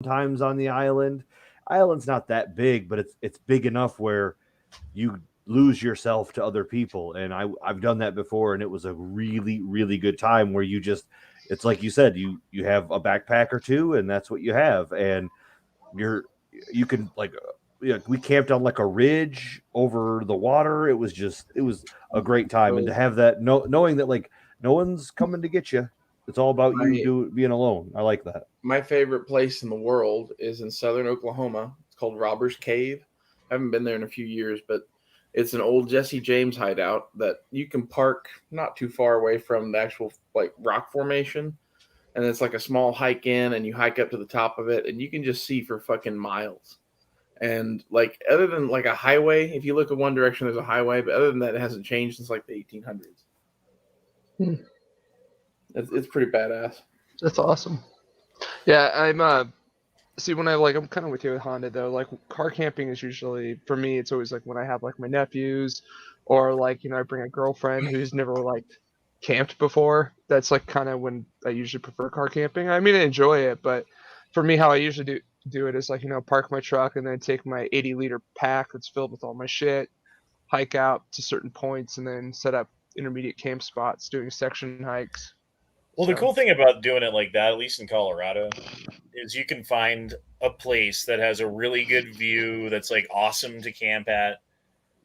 times on the island. Island's not that big, but it's big enough where you lose yourself to other people. And I've done that before, and it was a really really good time where you just it's like you said, you have a backpack or two, and that's what you have, and you're you can like we camped on like a ridge over the water. It was a great time, and to So have that knowing that like no one's coming to get you. It's all about you my being alone. I like that. my favorite place in the world is in southern Oklahoma. It's called Robbers Cave. I haven't been there in a few years, but it's an old Jesse James hideout that you can park not too far away from the actual like rock formation. And it's like a small hike in, and you hike up to the top of it, and you can just see for fucking miles. And like other than like a highway, if you look in one direction, there's a highway, but other than that, it hasn't changed since like the 1800s. Hmm. It's pretty badass. That's awesome. Yeah, I'm see when I'm kind of with you with Honda though. Like car camping is usually for me. It's always like when I have like my nephews, or like I bring a girlfriend who's never like camped before. That's like kind of when I usually prefer car camping. I mean, I enjoy it, but for me, how I usually do it is like park my truck and then take my 80-liter pack that's filled with all my shit, hike out to certain points, and then set up intermediate camp spots, doing section hikes. Well, the So. cool thing about doing it like that, at least in Colorado, is you can find a place that has a really good view that's like awesome to camp at,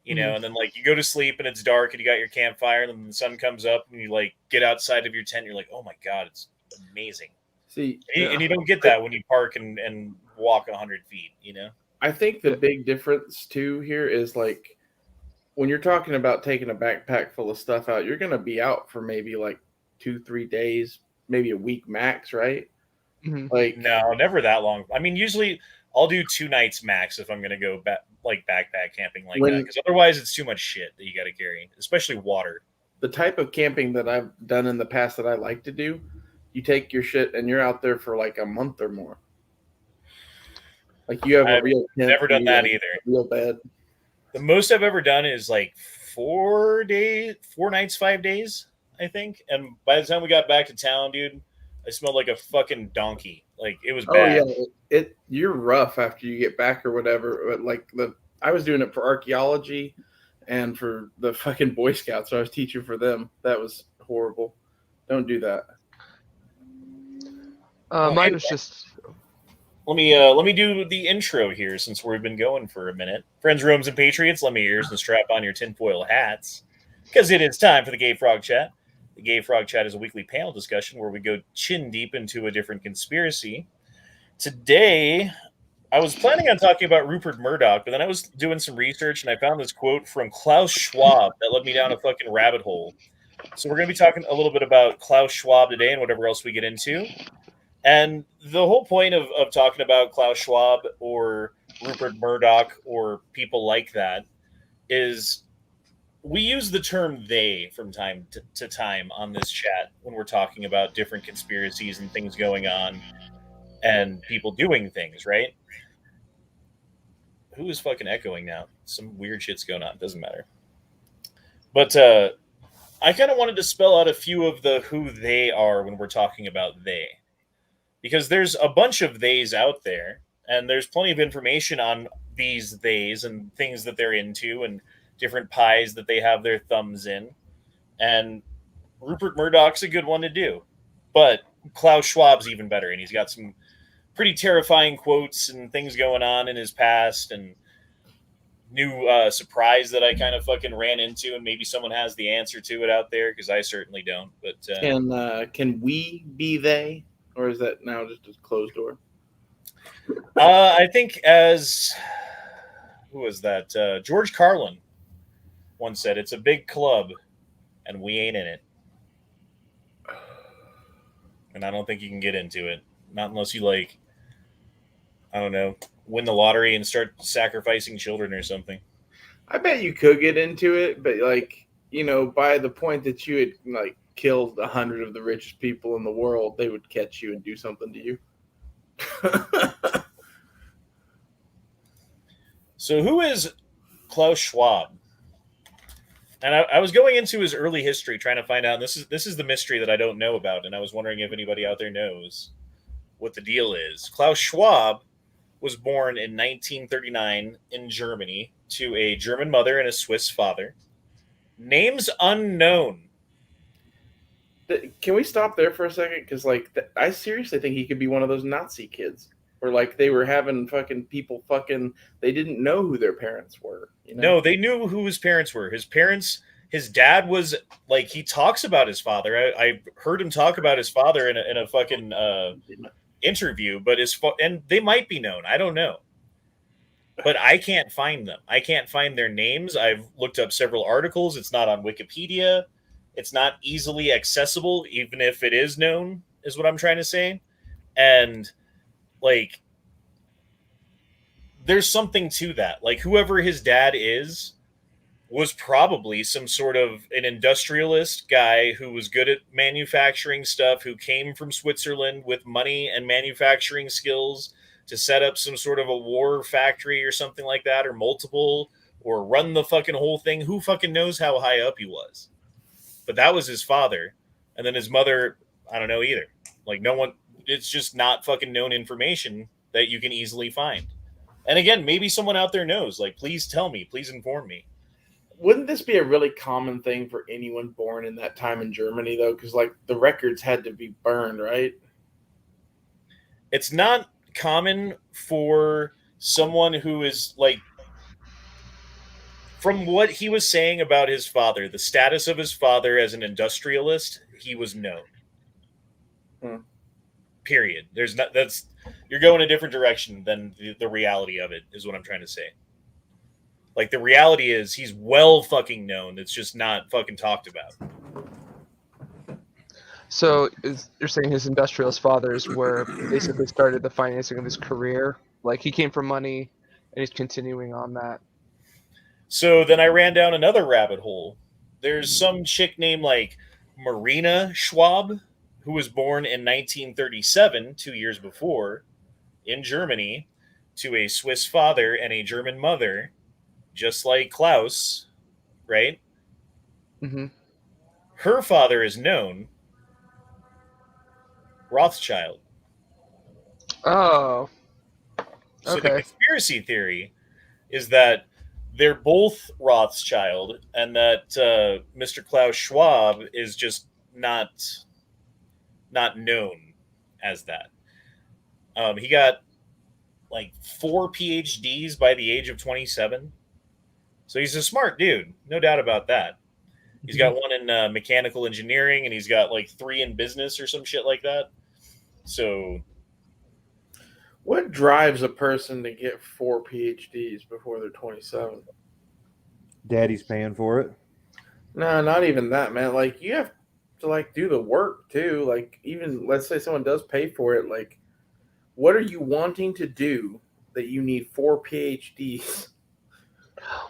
and then like you go to sleep and it's dark and you got your campfire and then the sun comes up and you like get outside of your tent and you're like, oh my God, it's amazing. See, And you don't get that when you park and walk 100 feet. I think the big difference too here is like when you're talking about taking a backpack full of stuff out, you're going to be out for maybe like 2-3 days, maybe a week max, right? Mhm. Like No, never that long. I mean, usually I'll do 2 nights max if I'm going to go like backpack camping like that, because otherwise it's too much shit that you got to carry, especially water. the type of camping that I've done in the past that I like to do, you take your shit and you're out there for like a month or more. Like you have a I've real tent, never done that either. a real bed. The most I've ever done is like 4 nights, 5 days, I think. And by the time we got back to town, dude, I smelled like a fucking donkey. Like it was Oh bad. yeah, you're rough after you get back or whatever. But like I was doing it for archaeology and for the fucking Boy Scouts, so I was teaching for them. That was horrible. Don't do that. Mine was just. Let me do the intro here since we've been going for a minute. Friends, Romes, and Patriots, lend me ears and strap on your tinfoil hats, because it is time for the Gay Frog Chat. The Gay Frog Chat is a weekly panel discussion where we go chin deep into a different conspiracy. Today, I was planning on talking about Rupert Murdoch, but then I was doing some research and I found this quote from Klaus Schwab that led me down a fucking rabbit hole. So we're going to be talking a little bit about Klaus Schwab today and whatever else we get into. And the whole point of talking about Klaus Schwab or Rupert Murdoch or people like that is we use the term they from time to time on this chat when we're talking about different conspiracies and things going on and people doing things, right? Who is fucking echoing now? Some weird shit's going on. Doesn't matter. But I kind of wanted to spell out a few of the who they are when we're talking about they. Because there's a bunch of theys out there, and there's plenty of information on these theys and things that they're into and different pies that they have their thumbs in. And Rupert Murdoch's a good one to do. But Klaus Schwab's even better, and he's got some pretty terrifying quotes and things going on in his past and new surprise that I kind of fucking ran into, and maybe someone has the answer to it out there, because I certainly don't. But Can we be they? Or is that now just a closed door? I think who was that? George Carlin once said, "It's a big club, and we ain't in it." And I don't think you can get into it, not unless you I don't know, win the lottery and start sacrificing children or something. I bet you could get into it, but by the point that you had killed 100 of the richest people in the world, they would catch you and do something to you. So who is Klaus Schwab? And I was going into his early history trying to find out. And this is the mystery that I don't know about, and I was wondering if anybody out there knows what the deal is. Klaus Schwab was born in 1939 in Germany to a German mother and a Swiss father. Names unknown. Can we stop there for a second? Because I seriously think he could be one of those Nazi kids, where like they were having fucking people fucking. They didn't know who their parents were. You know? No, they knew who his parents were. His dad was like, he talks about his father. I heard him talk about his father in a fucking interview, but and they might be known. I don't know. But I can't find them. I can't find their names. I've looked up several articles. It's not on Wikipedia. It's not easily accessible, even if it is known, is what I'm trying to say. And like, there's something to that. Like, whoever his dad is was probably some sort of an industrialist guy who was good at manufacturing stuff, who came from Switzerland with money and manufacturing skills to set up some sort of a war factory or something like that, or multiple, or run the fucking whole thing. Who fucking knows how high up he was? But that was his father. And then his mother, I don't know either. Like, no one, it's just not fucking known information that you can easily find. And again, maybe someone out there knows. Like, please tell me, please inform me. Wouldn't this be a really common thing for anyone born in that time in Germany, though? Because like the records had to be burned, right? It's not common for someone who is like, from what he was saying about his father, the status of his father as an industrialist, he was known. Period. There's not, you're going a different direction than the reality of it, is what I'm trying to say. Like, the reality is he's well fucking known. It's just not fucking talked about. So you're saying his industrialist fathers were basically started the financing of his career? Like, he came from money and he's continuing on that. So then I ran down another rabbit hole. There's some chick named like Marina Schwab, who was born in 1937, 2 years before, in Germany, to a Swiss father and a German mother, just like Klaus, right? Mm-hmm. Her father is known. Rothschild. Oh. So Okay. the conspiracy theory is that they're both Rothschild, and that Mr. Klaus Schwab is just not known as that. He got like 4 PhDs by the age of 27. So he's a smart dude, no doubt about that. He's got one in mechanical engineering, and he's got like 3 in business or some shit like that. So what drives a person to get 4 PhDs before they're 27? Daddy's paying for it. No, not even that, man. Like, you have to like do the work too. Like, even let's say someone does pay for it, like, what are you wanting to do that you need 4 PhDs?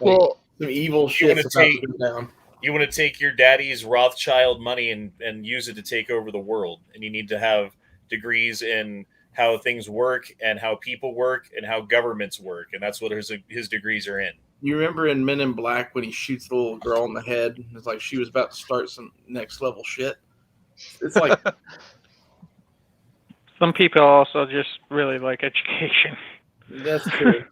Like, Well, some evil shit's about to go down. You want to take your daddy's Rothschild money and use it to take over the world, and you need to have degrees in how things work and how people work and how governments work, and that's what his degrees are in. You remember in Men in Black when he shoots the little girl in the head? It's like she was about to start some next level shit. It's like some people also just really like education. That's true.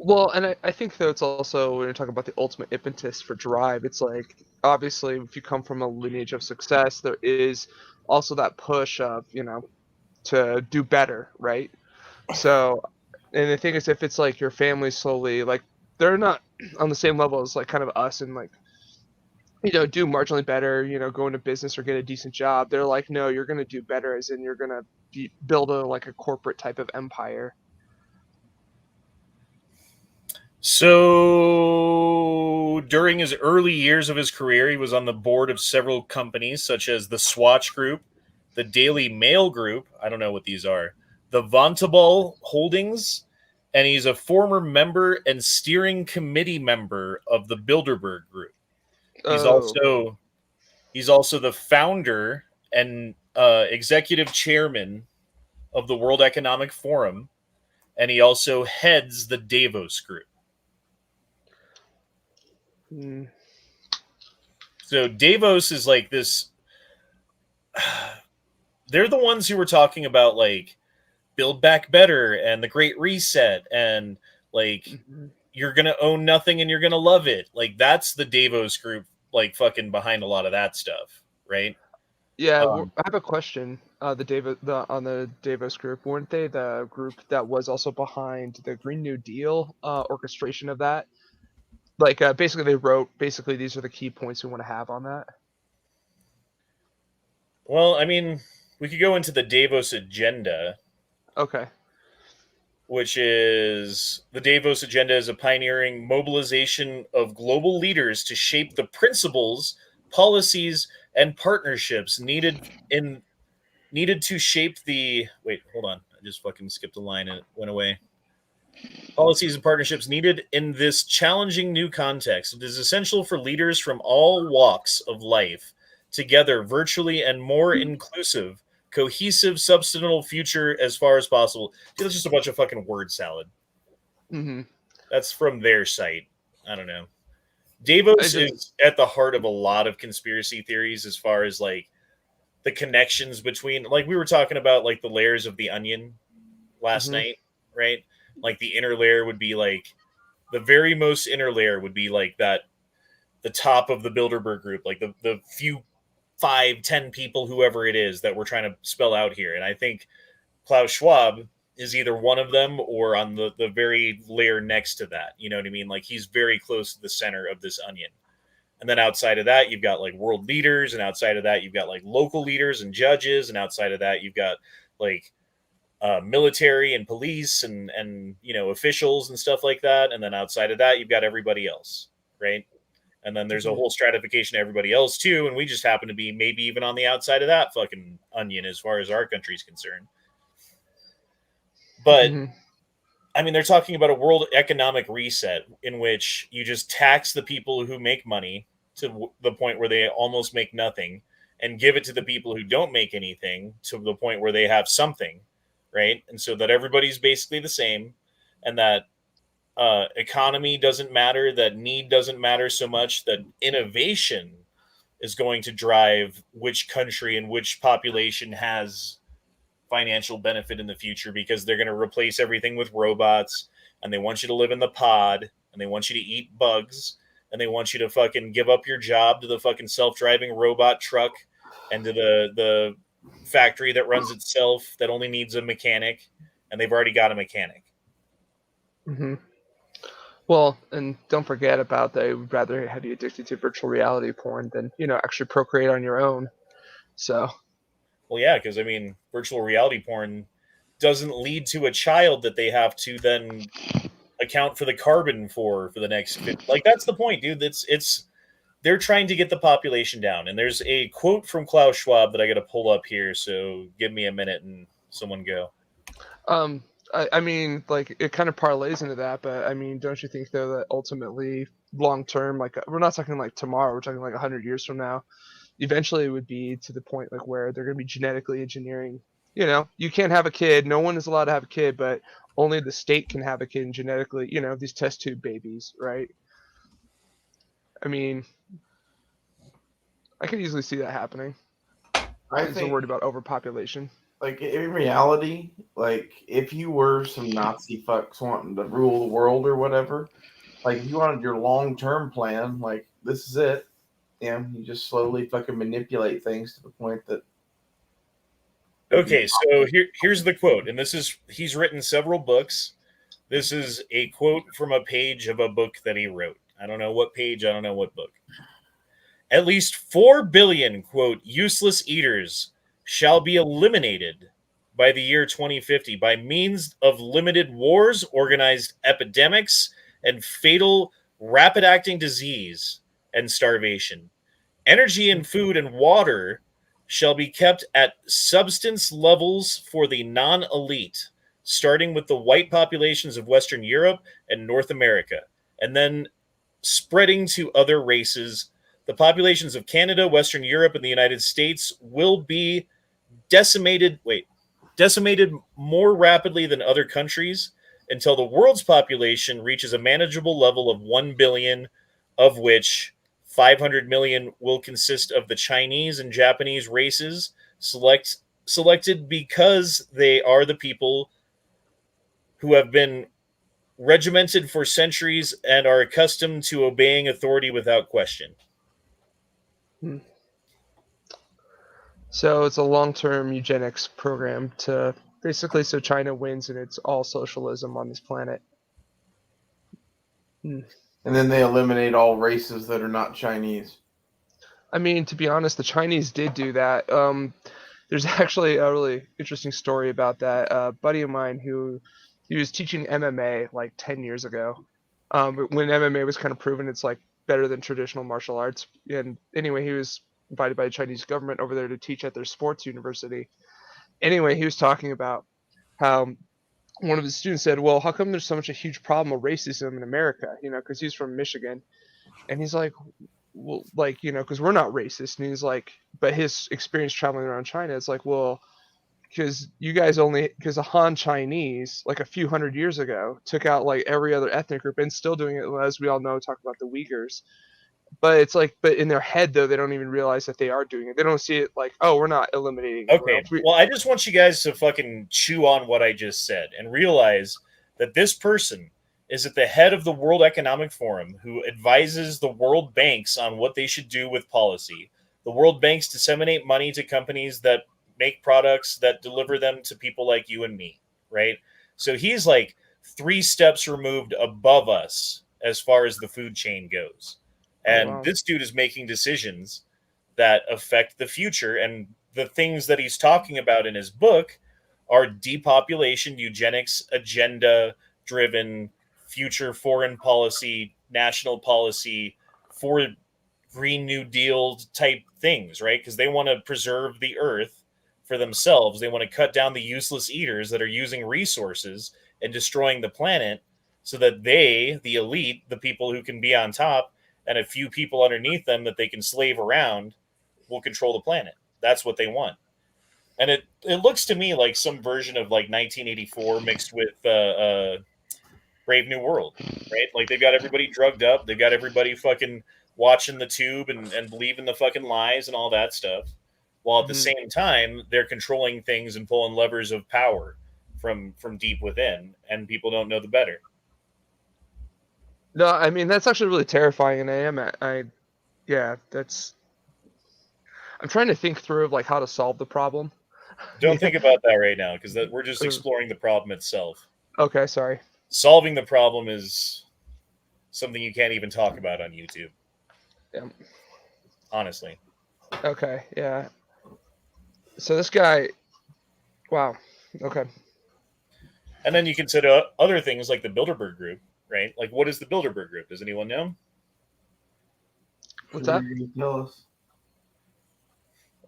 Well, and I think though it's also, when you're talking about the ultimate impetus for drive, it's like, obviously if you come from a lineage of success, there is also that push of, to do better, right? So, and the thing is, if it's like your family slowly, like, they're not on the same level as like kind of us and like, do marginally better, go into business or get a decent job. They're like, no, you're going to do better, as in you're going to build a corporate type of empire. So during his early years of his career, he was on the board of several companies such as the Swatch Group, the Daily Mail Group, I don't know what these are, the Vontabal Holdings, and he's a former member and steering committee member of the Bilderberg Group. He's also the founder and executive chairman of the World Economic Forum, and he also heads the Davos Group. So Davos is like this. They're the ones who were talking about like Build Back Better and the Great Reset and like you're gonna own nothing and you're gonna love it. Like that's the Davos group, like fucking behind a lot of that stuff, right? Yeah, I have a question. On the Davos group, weren't they the group that was also behind the Green New Deal orchestration of that? Like, basically, they wrote basically these are the key points we want to have on that. Well, I mean, we could go into the Davos agenda, Okay. which is the Davos agenda is a pioneering mobilization of global leaders to shape the principles, policies, and partnerships needed to shape the hold on. I just fucking skipped a line and it went away. Policies and partnerships needed in this challenging new context. It is essential for leaders from all walks of life together virtually and more inclusive, cohesive, substantial future as far as possible. Dude, that's just a bunch of fucking word salad. Mm-hmm. That's from their site. I don't know. Davos is at the heart of a lot of conspiracy theories as far as like the connections between, like we were talking about, like the layers of the onion last night, right? Like the inner layer would be like the very most inner layer would be like that, the top of the Bilderberg group, like the few 5-10 people, whoever it is that we're trying to spell out here. And I think Klaus Schwab is either one of them or on the very layer next to that. You know what I mean? Like he's very close to the center of this onion. And then outside of that, you've got like world leaders. And outside of that, you've got like local leaders and judges. And outside of that, you've got like military and police and you know, officials and stuff like that. And then outside of that, you've got everybody else, right? And then there's a whole stratification of everybody else too. And we just happen to be maybe even on the outside of that fucking onion as far as our country's concerned. But I mean, they're talking about a world economic reset in which you just tax the people who make money to the point where they almost make nothing and give it to the people who don't make anything to the point where they have something, right? And so that everybody's basically the same and that economy doesn't matter, that need doesn't matter so much, that innovation is going to drive which country and which population has financial benefit in the future because they're going to replace everything with robots and they want you to live in the pod and they want you to eat bugs and they want you to fucking give up your job to the fucking self-driving robot truck and to the factory that runs itself that only needs a mechanic, and they've already got a mechanic. Well, and don't forget about they would rather have you addicted to virtual reality porn than, you know, actually procreate on your own. So well, yeah, because I mean, virtual reality porn doesn't lead to a child that they have to then account for the carbon for the next. Like that's the point, dude. It's they're trying to get the population down. And there's a quote from Klaus Schwab that I got to pull up here. So give me a minute and someone go. I mean, like it kind of parlays into that, but I mean, don't you think though that ultimately, long term, like we're not talking like tomorrow, we're talking like 100 years from now. Eventually, it would be to the point like where they're going to be genetically engineering. You know, you can't have a kid. No one is allowed to have a kid, but only the state can have a kid and genetically. You know, these test tube babies, right? I mean, I could easily see that happening. I'm so worried about overpopulation. Like in reality, like if you were some Nazi fucks wanting to rule the world or whatever, like if you wanted your long-term plan, like this is it. Yeah, you just slowly fucking manipulate things to the point that. Okay, so here's the quote, and he's written several books. This is a quote from a page of a book that he wrote. I don't know what page, I don't know what book. At least 4 billion, quote, useless eaters shall be eliminated by the year 2050 by means of limited wars, organized epidemics, and fatal rapid-acting disease and starvation. Energy and food and water shall be kept at substance levels for the non-elite, starting with the white populations of Western Europe and North America, and then spreading to other races. The populations of Canada, Western Europe, and the United States will be decimated more rapidly than other countries until the world's population reaches a manageable level of 1 billion, of which 500 million will consist of the Chinese and Japanese races, selected because they are the people who have been regimented for centuries and are accustomed to obeying authority without question. So it's a long-term eugenics program to basically so China wins and it's all socialism on this planet. And then they eliminate all races that are not Chinese. I mean, to be honest, the Chinese did do that. There's actually a really interesting story about that. A buddy of mine he was teaching MMA like 10 years ago. When MMA was kind of proven it's like better than traditional martial arts. And anyway, he was invited by the Chinese government over there to teach at their sports university. Anyway, he was talking about how one of his students said, "Well, how come there's so much a huge problem of racism in America?" Because he's from Michigan, and he's like, "Well, like, because we're not racist." And he's like, "But his experience traveling around China, it's like, well, because the Han Chinese, like a few hundred years ago, took out like every other ethnic group and still doing it, as we all know, talk about the Uyghurs." But it's like, but in their head though, they don't even realize that they are doing it. They don't see it like, oh, we're not eliminating. Okay, well, I just want you guys to fucking chew on what I just said and realize that this person is at the head of the World Economic Forum who advises the world banks on what they should do with policy. The world banks disseminate money to companies that make products that deliver them to people like you and me, right? So he's like 3 steps removed above us as far as the food chain goes. And this dude is making decisions that affect the future. And the things that he's talking about in his book are depopulation, eugenics, agenda-driven, future foreign policy, national policy for Green New Deal type things, right? Because they want to preserve the earth for themselves. They want to cut down the useless eaters that are using resources and destroying the planet so that they, the elite, the people who can be on top, and a few people underneath them that they can slave around, will control the planet. That's what they want. And it looks to me like some version of like 1984 mixed with Brave New World, right? Like they've got everybody drugged up. They've got everybody fucking watching the tube and believing the fucking lies and all that stuff. While at the same time, they're controlling things and pulling levers of power from deep within, and people don't know the better. No, I mean, that's actually really terrifying. And I'm trying to think through of like how to solve the problem. Don't think about that right now, because we're just exploring the problem itself. Okay, sorry. Solving the problem is something you can't even talk about on YouTube. Yeah. Honestly. Okay, yeah. So this guy, wow. Okay. And then you consider other things like the Bilderberg group, right? Like, what is the Bilderberg group? Does anyone know? What's that?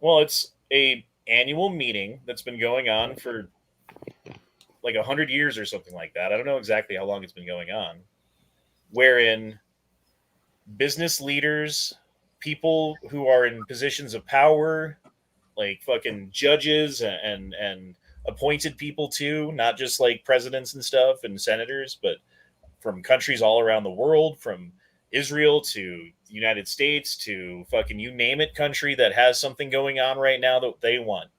Well, it's a annual meeting that's been going on for like 100 years or something like that. I don't know exactly how long it's been going on, wherein business leaders, people who are in positions of power, like fucking judges and appointed people too, not just like presidents and stuff and senators, but from countries all around the world, from Israel to the United States to fucking you name it country that has something going on right now that they want.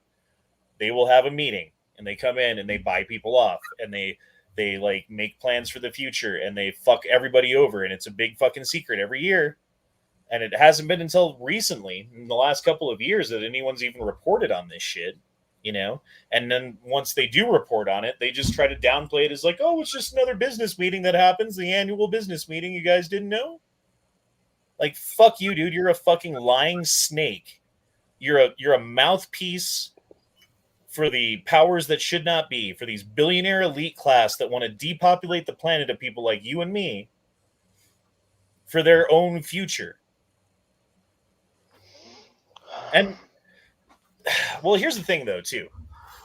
They will have a meeting and they come in and they buy people off and they like make plans for the future and they fuck everybody over, and it's a big fucking secret every year. And it hasn't been until recently, in the last couple of years, that anyone's even reported on this shit, you know? And then once they do report on it, they just try to downplay it as like, oh, it's just another business meeting that happens, the annual business meeting. You guys didn't know? Like, fuck you, dude. You're a fucking lying snake. You're a mouthpiece for the powers that should not be, for these billionaire elite class that want to depopulate the planet of people like you and me for their own future. And, well, here's the thing, though, too.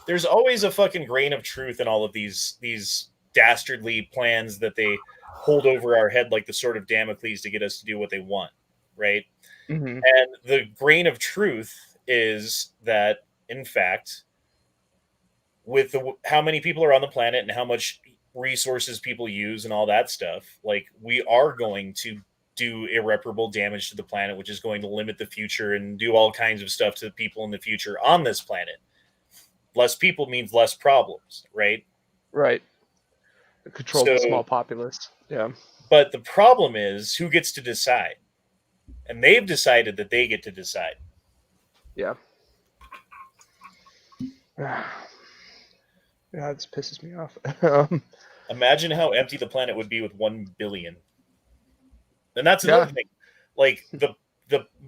There's always a fucking grain of truth in all of these dastardly plans that they hold over our head like the sword of Damocles to get us to do what they want, right? Mm-hmm. And the grain of truth is that, in fact, with how many people are on the planet and how much resources people use and all that stuff, like, we are going to do irreparable damage to the planet, which is going to limit the future and do all kinds of stuff to the people in the future on this planet. Less people means less problems, right? Right. Control the small populace. Yeah. But the problem is who gets to decide, and they've decided that they get to decide. Yeah. Yeah, this pisses me off. Imagine how empty the planet would be with 1 billion. And that's another thing. Like the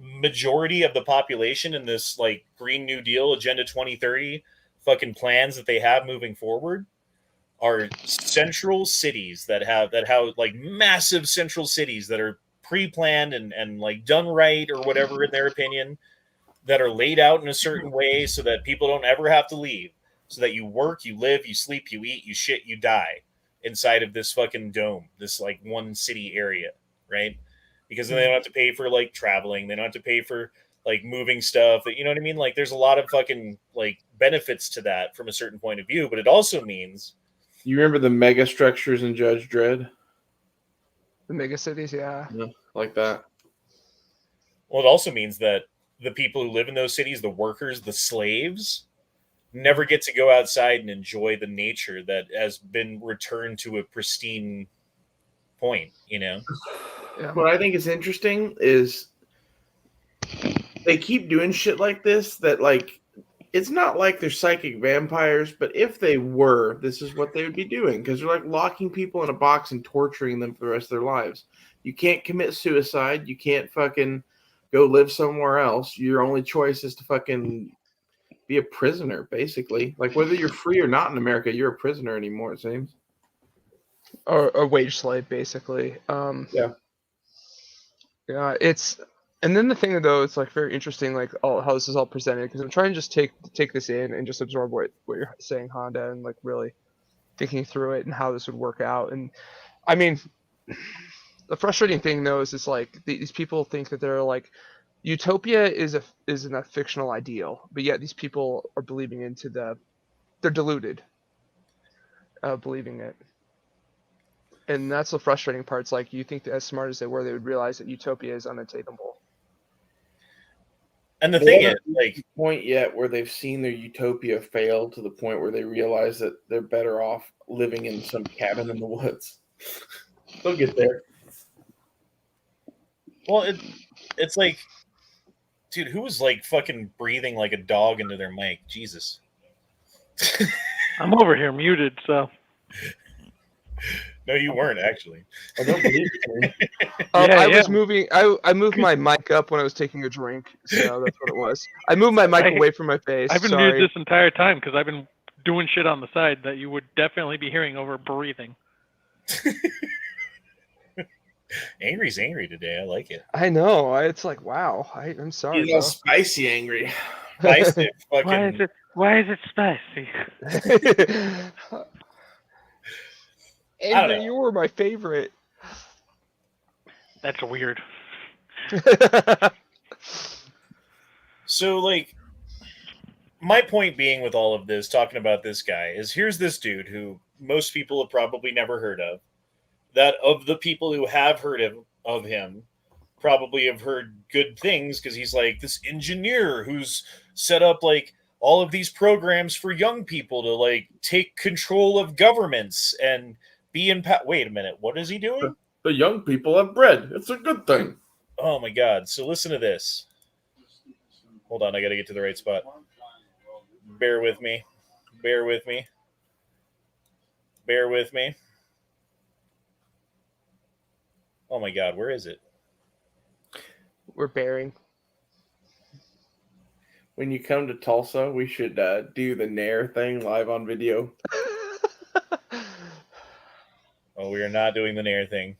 majority of the population in this like Green New Deal Agenda 2030 fucking plans that they have moving forward are central cities that have like massive central cities that are pre-planned and like done right or whatever in their opinion, that are laid out in a certain way so that people don't ever have to leave, so that you work, you live, you sleep, you eat, you shit, you die inside of this fucking dome, this like one city area, right? Because then they don't have to pay for like traveling, they don't have to pay for like moving stuff, that, you know what I mean? Like there's a lot of fucking like benefits to that from a certain point of view, but it also means, you remember the mega structures in Judge Dredd? The mega cities, yeah, like that. Well, it also means that the people who live in those cities, the workers, the slaves, never get to go outside and enjoy the nature that has been returned to a pristine point, you know? Yeah. What I think is interesting is they keep doing shit like this that, like, it's not like they're psychic vampires, but if they were, this is what they would be doing, because they're like locking people in a box and torturing them for the rest of their lives. You can't commit suicide. You can't fucking go live somewhere else. Your only choice is to fucking be a prisoner, basically. Like, whether you're free or not in America, you're a prisoner anymore, it seems. Or a wage slave, basically. Yeah. Yeah, it's, and then the thing though, it's like very interesting, like how this is all presented, because I'm trying to just take this in and just absorb what you're saying, Honda, and like really thinking through it and how this would work out. And I mean, the frustrating thing though is it's like these people think that they're like, utopia is a fictional ideal, but yet these people are believing into they're deluded believing it. And that's the frustrating part. It's like, you think that as smart as they were, they would realize that utopia is unattainable. And the thing is, like, point yet where they've seen their utopia fail to the point where they realize that they're better off living in some cabin in the woods. They'll get there. Well, it's like, dude, who was like fucking breathing like a dog into their mic? Jesus. I'm over here muted, so. No, you weren't actually. I don't believe it. I was moving. I moved my mic up when I was taking a drink, so that's what it was. I moved my mic away from my face. I've been muted this entire time because I've been doing shit on the side that you would definitely be hearing over breathing. Angry's angry today. I like it. I know. It's like, wow. I'm sorry. He's all spicy angry. Spicy. Why is it spicy? Angry, you were my favorite. That's weird. So, like, my point being with all of this, talking about this guy, is here's this dude who most people have probably never heard of. That of the people who have heard of him, probably have heard good things, because he's like this engineer who's set up like all of these programs for young people to like take control of governments and be in wait a minute, what is he doing? The young people have bread. It's a good thing. Oh my god. So listen to this. Hold on, I gotta get to the right spot. Bear with me. Bear with me. Bear with me. Oh my god, where is it? We're bearing. When you come to Tulsa, we should do the Nair thing live on video. Oh, we are not doing the Nair thing.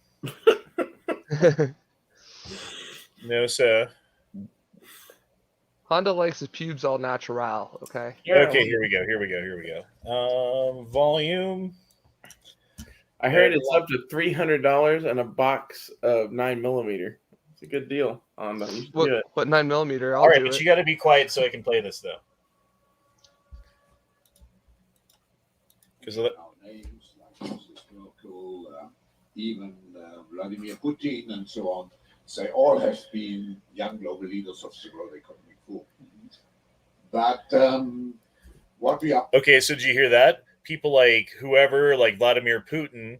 No, sir. Honda likes his pubes all natural, okay? Yeah. Okay, here we go. Volume. I heard it's up to $300 and a box of 9mm. It's a good deal. Honda. You should do it. What 9mm? All right, but you got to be quiet so I can play this, though. Because even Vladimir Putin and so on, they all have been young global leaders of the World Economic Forum. But what we are... Okay, so did you hear that? people like whoever, like Vladimir Putin,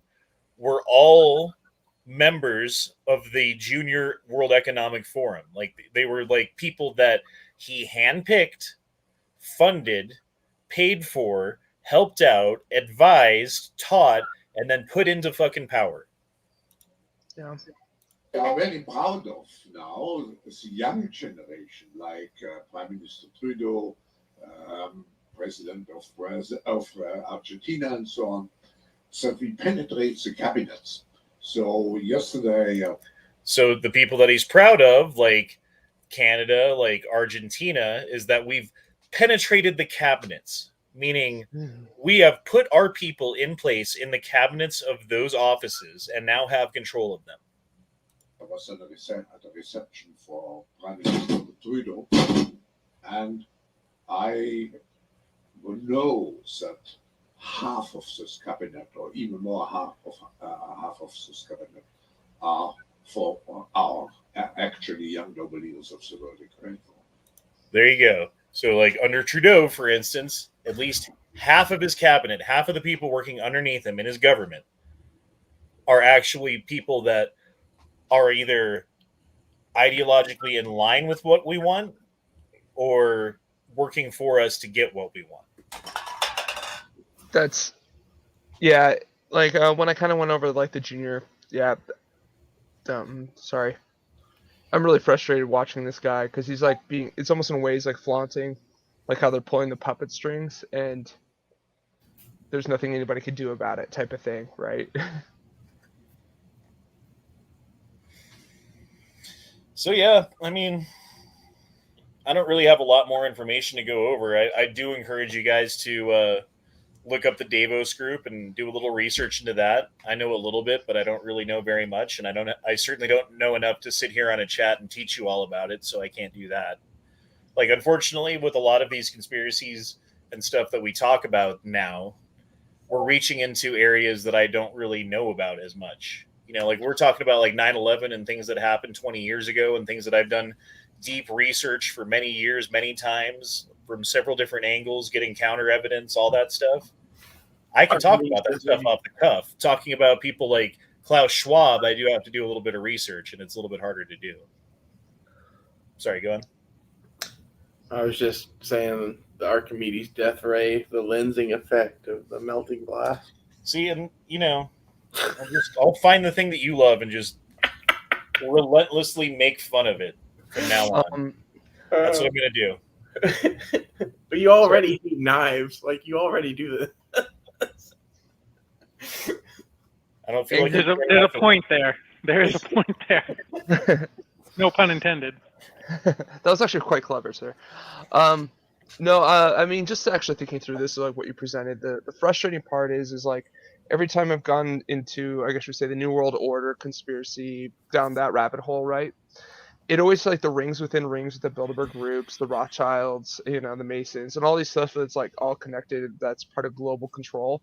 were all members of the Junior World Economic Forum. Like they were like people that he handpicked, funded, paid for, helped out, advised, taught, and then put into fucking power. Yeah. They are very proud of now the young generation, like Prime Minister Trudeau, President of Argentina, and so on. So we penetrate the cabinets. So yesterday, So the people that he's proud of, like Canada, like Argentina, is that we've penetrated the cabinets, meaning we have put our people in place in the cabinets of those offices and now have control of them. I was at a reception for Prime Minister Trudeau, and I know that half of this cabinet, or even more, half of this cabinet, are actually young global leaders of the world. There you go. So, like under Trudeau, for instance, at least half of his cabinet, half of the people working underneath him in his government, are actually people that are either ideologically in line with what we want or working for us to get what we want. That's, yeah, like when I kind of went over like the junior, yeah, sorry. I'm really frustrated watching this guy because he's like it's almost in ways like flaunting, like how they're pulling the puppet strings and there's nothing anybody can do about it type of thing, right? So yeah, I mean, I don't really have a lot more information to go over. I do encourage you guys to look up the Davos group and do a little research into that. I know a little bit, but I don't really know very much, and I certainly don't know enough to sit here on a chat and teach you all about it, so I can't do that. Like, unfortunately, with a lot of these conspiracies and stuff that we talk about now, we're reaching into areas that I don't really know about as much. You know, like we're talking about like 9/11 and things that happened 20 years ago and things that I've done deep research for many years, many times from several different angles, getting counter evidence, all that stuff. I can talk about that stuff off the cuff. Talking about people like Klaus Schwab, I do have to do a little bit of research and it's a little bit harder to do. Sorry, go on. I was just saying the Archimedes death ray, the lensing effect of the melting glass. See, and you know, I'll find the thing that you love and just relentlessly make fun of it from now on. That's what I'm gonna do. But you already do knives, like you already do this. I don't feel like there's a point there. There is a point there. No pun intended. That was actually quite clever, sir. No, I mean, just actually thinking through this, like what you presented, the frustrating part is like every time I've gone into, I guess you would say, the New World Order conspiracy down that rabbit hole, right? It always like the rings within rings with the Bilderberg groups, the Rothschilds, you know, the Masons, and all these stuff that's like all connected. That's part of global control,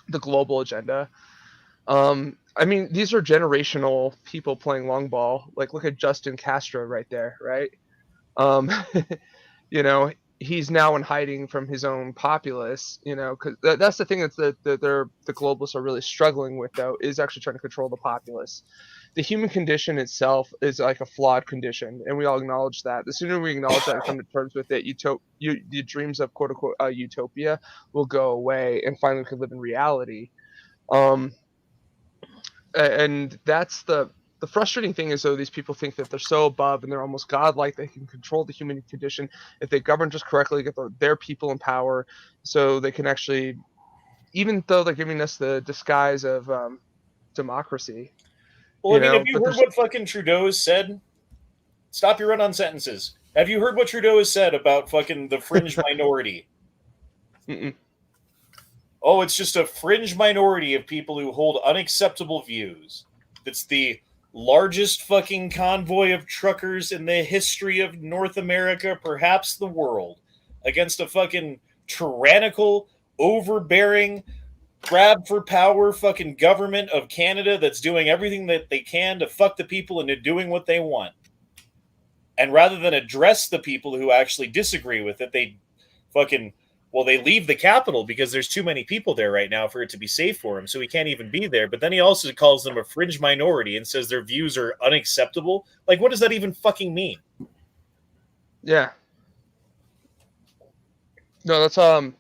the global agenda. I mean, these are generational people playing long ball. Like, look at Justin Castro right there, right? You know, he's now in hiding from his own populace, you know, because that's the thing the globalists are really struggling with, though, is actually trying to control the populace. The human condition itself is like a flawed condition, and we all acknowledge that. The sooner we acknowledge that and come to terms with it, the dreams of quote unquote utopia will go away, and finally we can live in reality. And that's the frustrating thing is, though, these people think that they're so above and they're almost godlike, they can control the human condition if they govern just correctly, get their people in power, so they can actually, even though they're giving us the disguise of democracy. Well, I mean, have you heard what fucking Trudeau has said? Stop your run-on sentences. Have you heard what Trudeau has said about fucking the fringe minority? Mm-mm. Oh, it's just a fringe minority of people who hold unacceptable views. It's the largest fucking convoy of truckers in the history of North America, perhaps the world, against a fucking tyrannical, overbearing, grab for power fucking government of Canada that's doing everything that they can to fuck the people into doing what they want. And rather than address the people who actually disagree with it, they fucking Well, they leave the capital because there's too many people there right now for it to be safe for him, so he can't even be there. But then he also calls them a fringe minority and says their views are unacceptable. Like, what does that even fucking mean? Yeah. No, that's I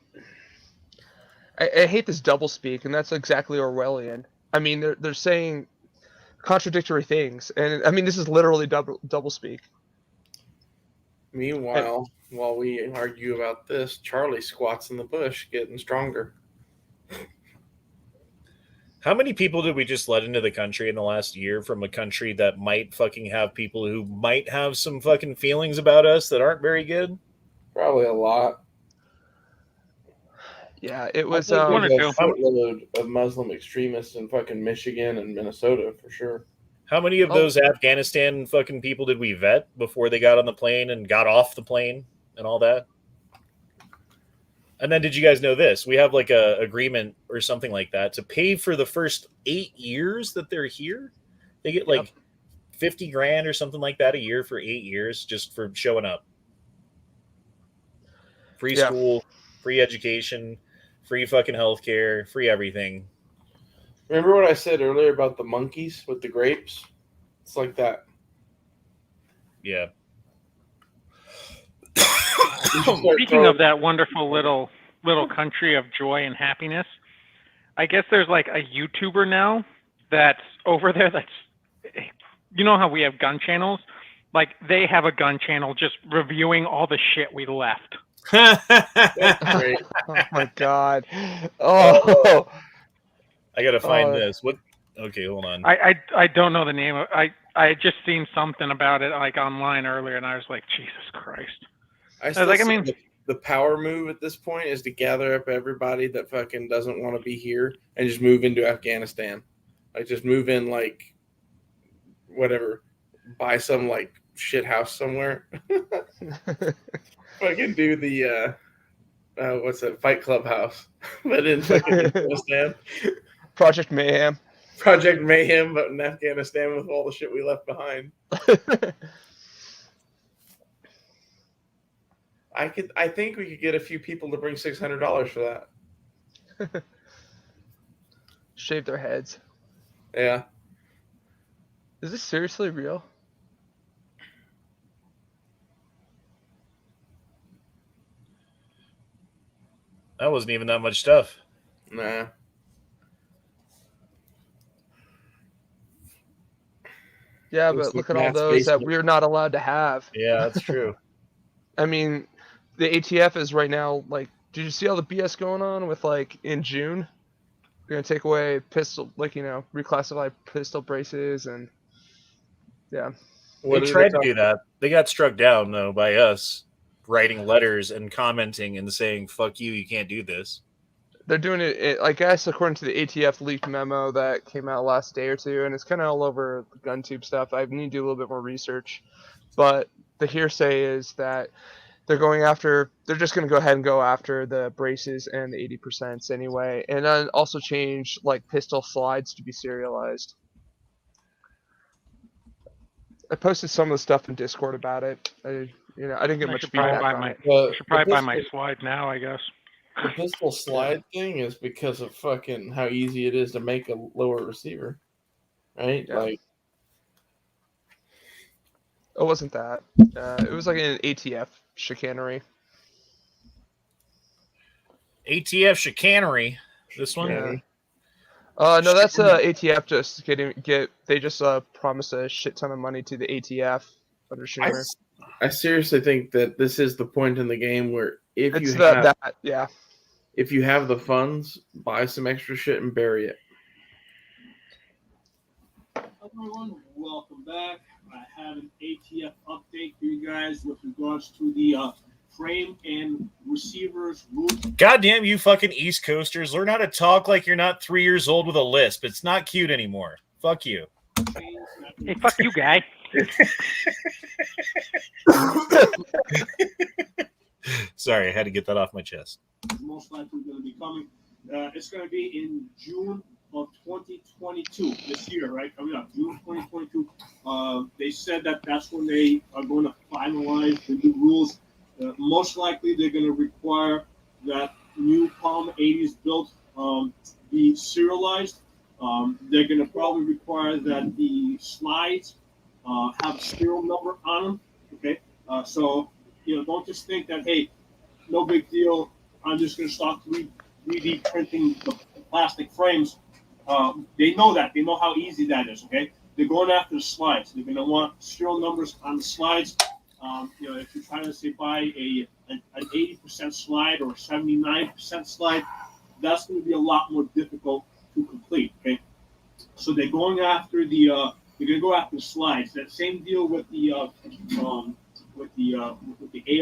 hate this doublespeak, and that's exactly Orwellian. I mean, they're saying contradictory things, and I mean, this is literally doublespeak. Meanwhile, while we argue about this, Charlie squats in the bush, getting stronger. How many people did we just let into the country in the last year from a country that might fucking have people who might have some fucking feelings about us that aren't very good? Probably a lot. Yeah, it was one or two. A shitload of Muslim extremists in fucking Michigan and Minnesota for sure. How many of those Afghanistan fucking people did we vet before they got on the plane and got off the plane and all that? And then did you guys know this? We have like a agreement or something like that to pay for the first 8 years that they're here. They get like 50 grand or something like that a year for 8 years just for showing up. Free school, free education, free fucking healthcare, free everything. Remember what I said earlier about the monkeys with the grapes? It's like that. Yeah. Speaking of that wonderful little country of joy and happiness, I guess there's like a YouTuber now that's over there that's, you know how we have gun channels? Like they have a gun channel just reviewing all the shit we left. That's great. Oh my god. Oh. I gotta find this. What? Okay, hold on. I don't know the name of I had just seen something about it like online earlier, and I was like, Jesus Christ. I mean, the power move at this point is to gather up everybody that fucking doesn't want to be here and just move into Afghanistan. Like, just move in, like, whatever, buy some like shit house somewhere. Fucking do the what's that, Fight Club house, but in fucking Afghanistan. Project Mayhem, but in Afghanistan with all the shit we left behind. I think we could get a few people to bring $600 for that. Shave their heads. Yeah. Is this seriously real? That wasn't even that much stuff. Nah. Yeah, but look at all those that we're not allowed to have. Yeah, that's true. I mean, the ATF is right now, like, did you see all the BS going on with, like, in June? They're going to take away pistol, like, you know, reclassify pistol braces and, yeah. They tried to do that. They got struck down, though, by us writing letters and commenting and saying, fuck you, you can't do this. They're doing it, I guess, according to the ATF leaked memo that came out last day or two, and it's kind of all over the GunTube stuff. I need to do a little bit more research. But the hearsay is that they're just going to go ahead and go after the braces and the 80% anyway, and then also change, like, pistol slides to be serialized. I posted some of the stuff in Discord about it. I didn't get much feedback on it. I should probably buy my slide now, I guess. The pistol slide thing is because of fucking how easy it is to make a lower receiver, right? Yeah. Like, it wasn't that. It was like an ATF chicanery. ATF chicanery. This one. Yeah. No, that's ATF just they just promised a shit ton of money to the ATF under Schumer. I seriously think that this is the point in the game where if you have the funds, buy some extra shit and bury it. Everyone, welcome back. I have an ATF update for you guys with regards to the frame and receivers route. Goddamn you fucking East Coasters. Learn how to talk like you're not 3 years old with a lisp. It's not cute anymore. Fuck you. Hey, fuck you, guy. Sorry, I had to get that off my chest. Most likely going to be coming. It's going to be in June of 2022, this year, right? Coming up, June 2022. They said that that's when they are going to finalize the new rules. Most likely, they're going to require that Palm 80s built be serialized. They're going to probably require that the slides have a serial number on them. Okay, so don't just think that, hey, no big deal, I'm just going to start 3D printing the plastic frames. They know that. They know how easy that is. Okay, they're going after the slides. They're going to want serial numbers on the slides. If you're trying to say buy an 80% slide or a 79% slide, that's going to be a lot more difficult to complete. Okay, so they're going after the slides. That same deal with the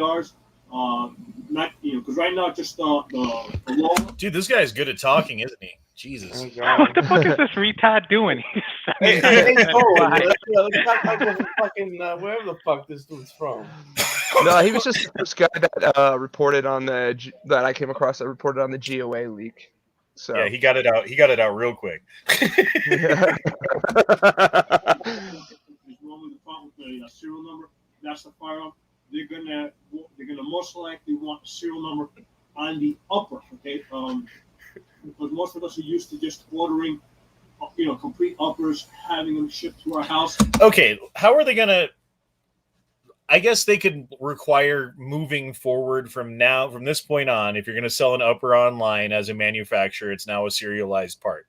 ARs. Not because right now just the low. Dude, this guy's good at talking, isn't he? Jesus. What the fuck is this retard doing? Hey, let's talk about the fucking wherever the fuck this dude's from. No, he was just the first guy that reported on that I came across that reported on the GOA leak. So yeah, he got it out. He got it out real quick. There's one with the serial number. That's the firearm. They're gonna most likely want a serial number on the upper. Okay, because most of us are used to just ordering, complete uppers, having them shipped to our house. Okay, how are they gonna? I guess they could require moving forward from this point on. If you're going to sell an upper online as a manufacturer, it's now a serialized part.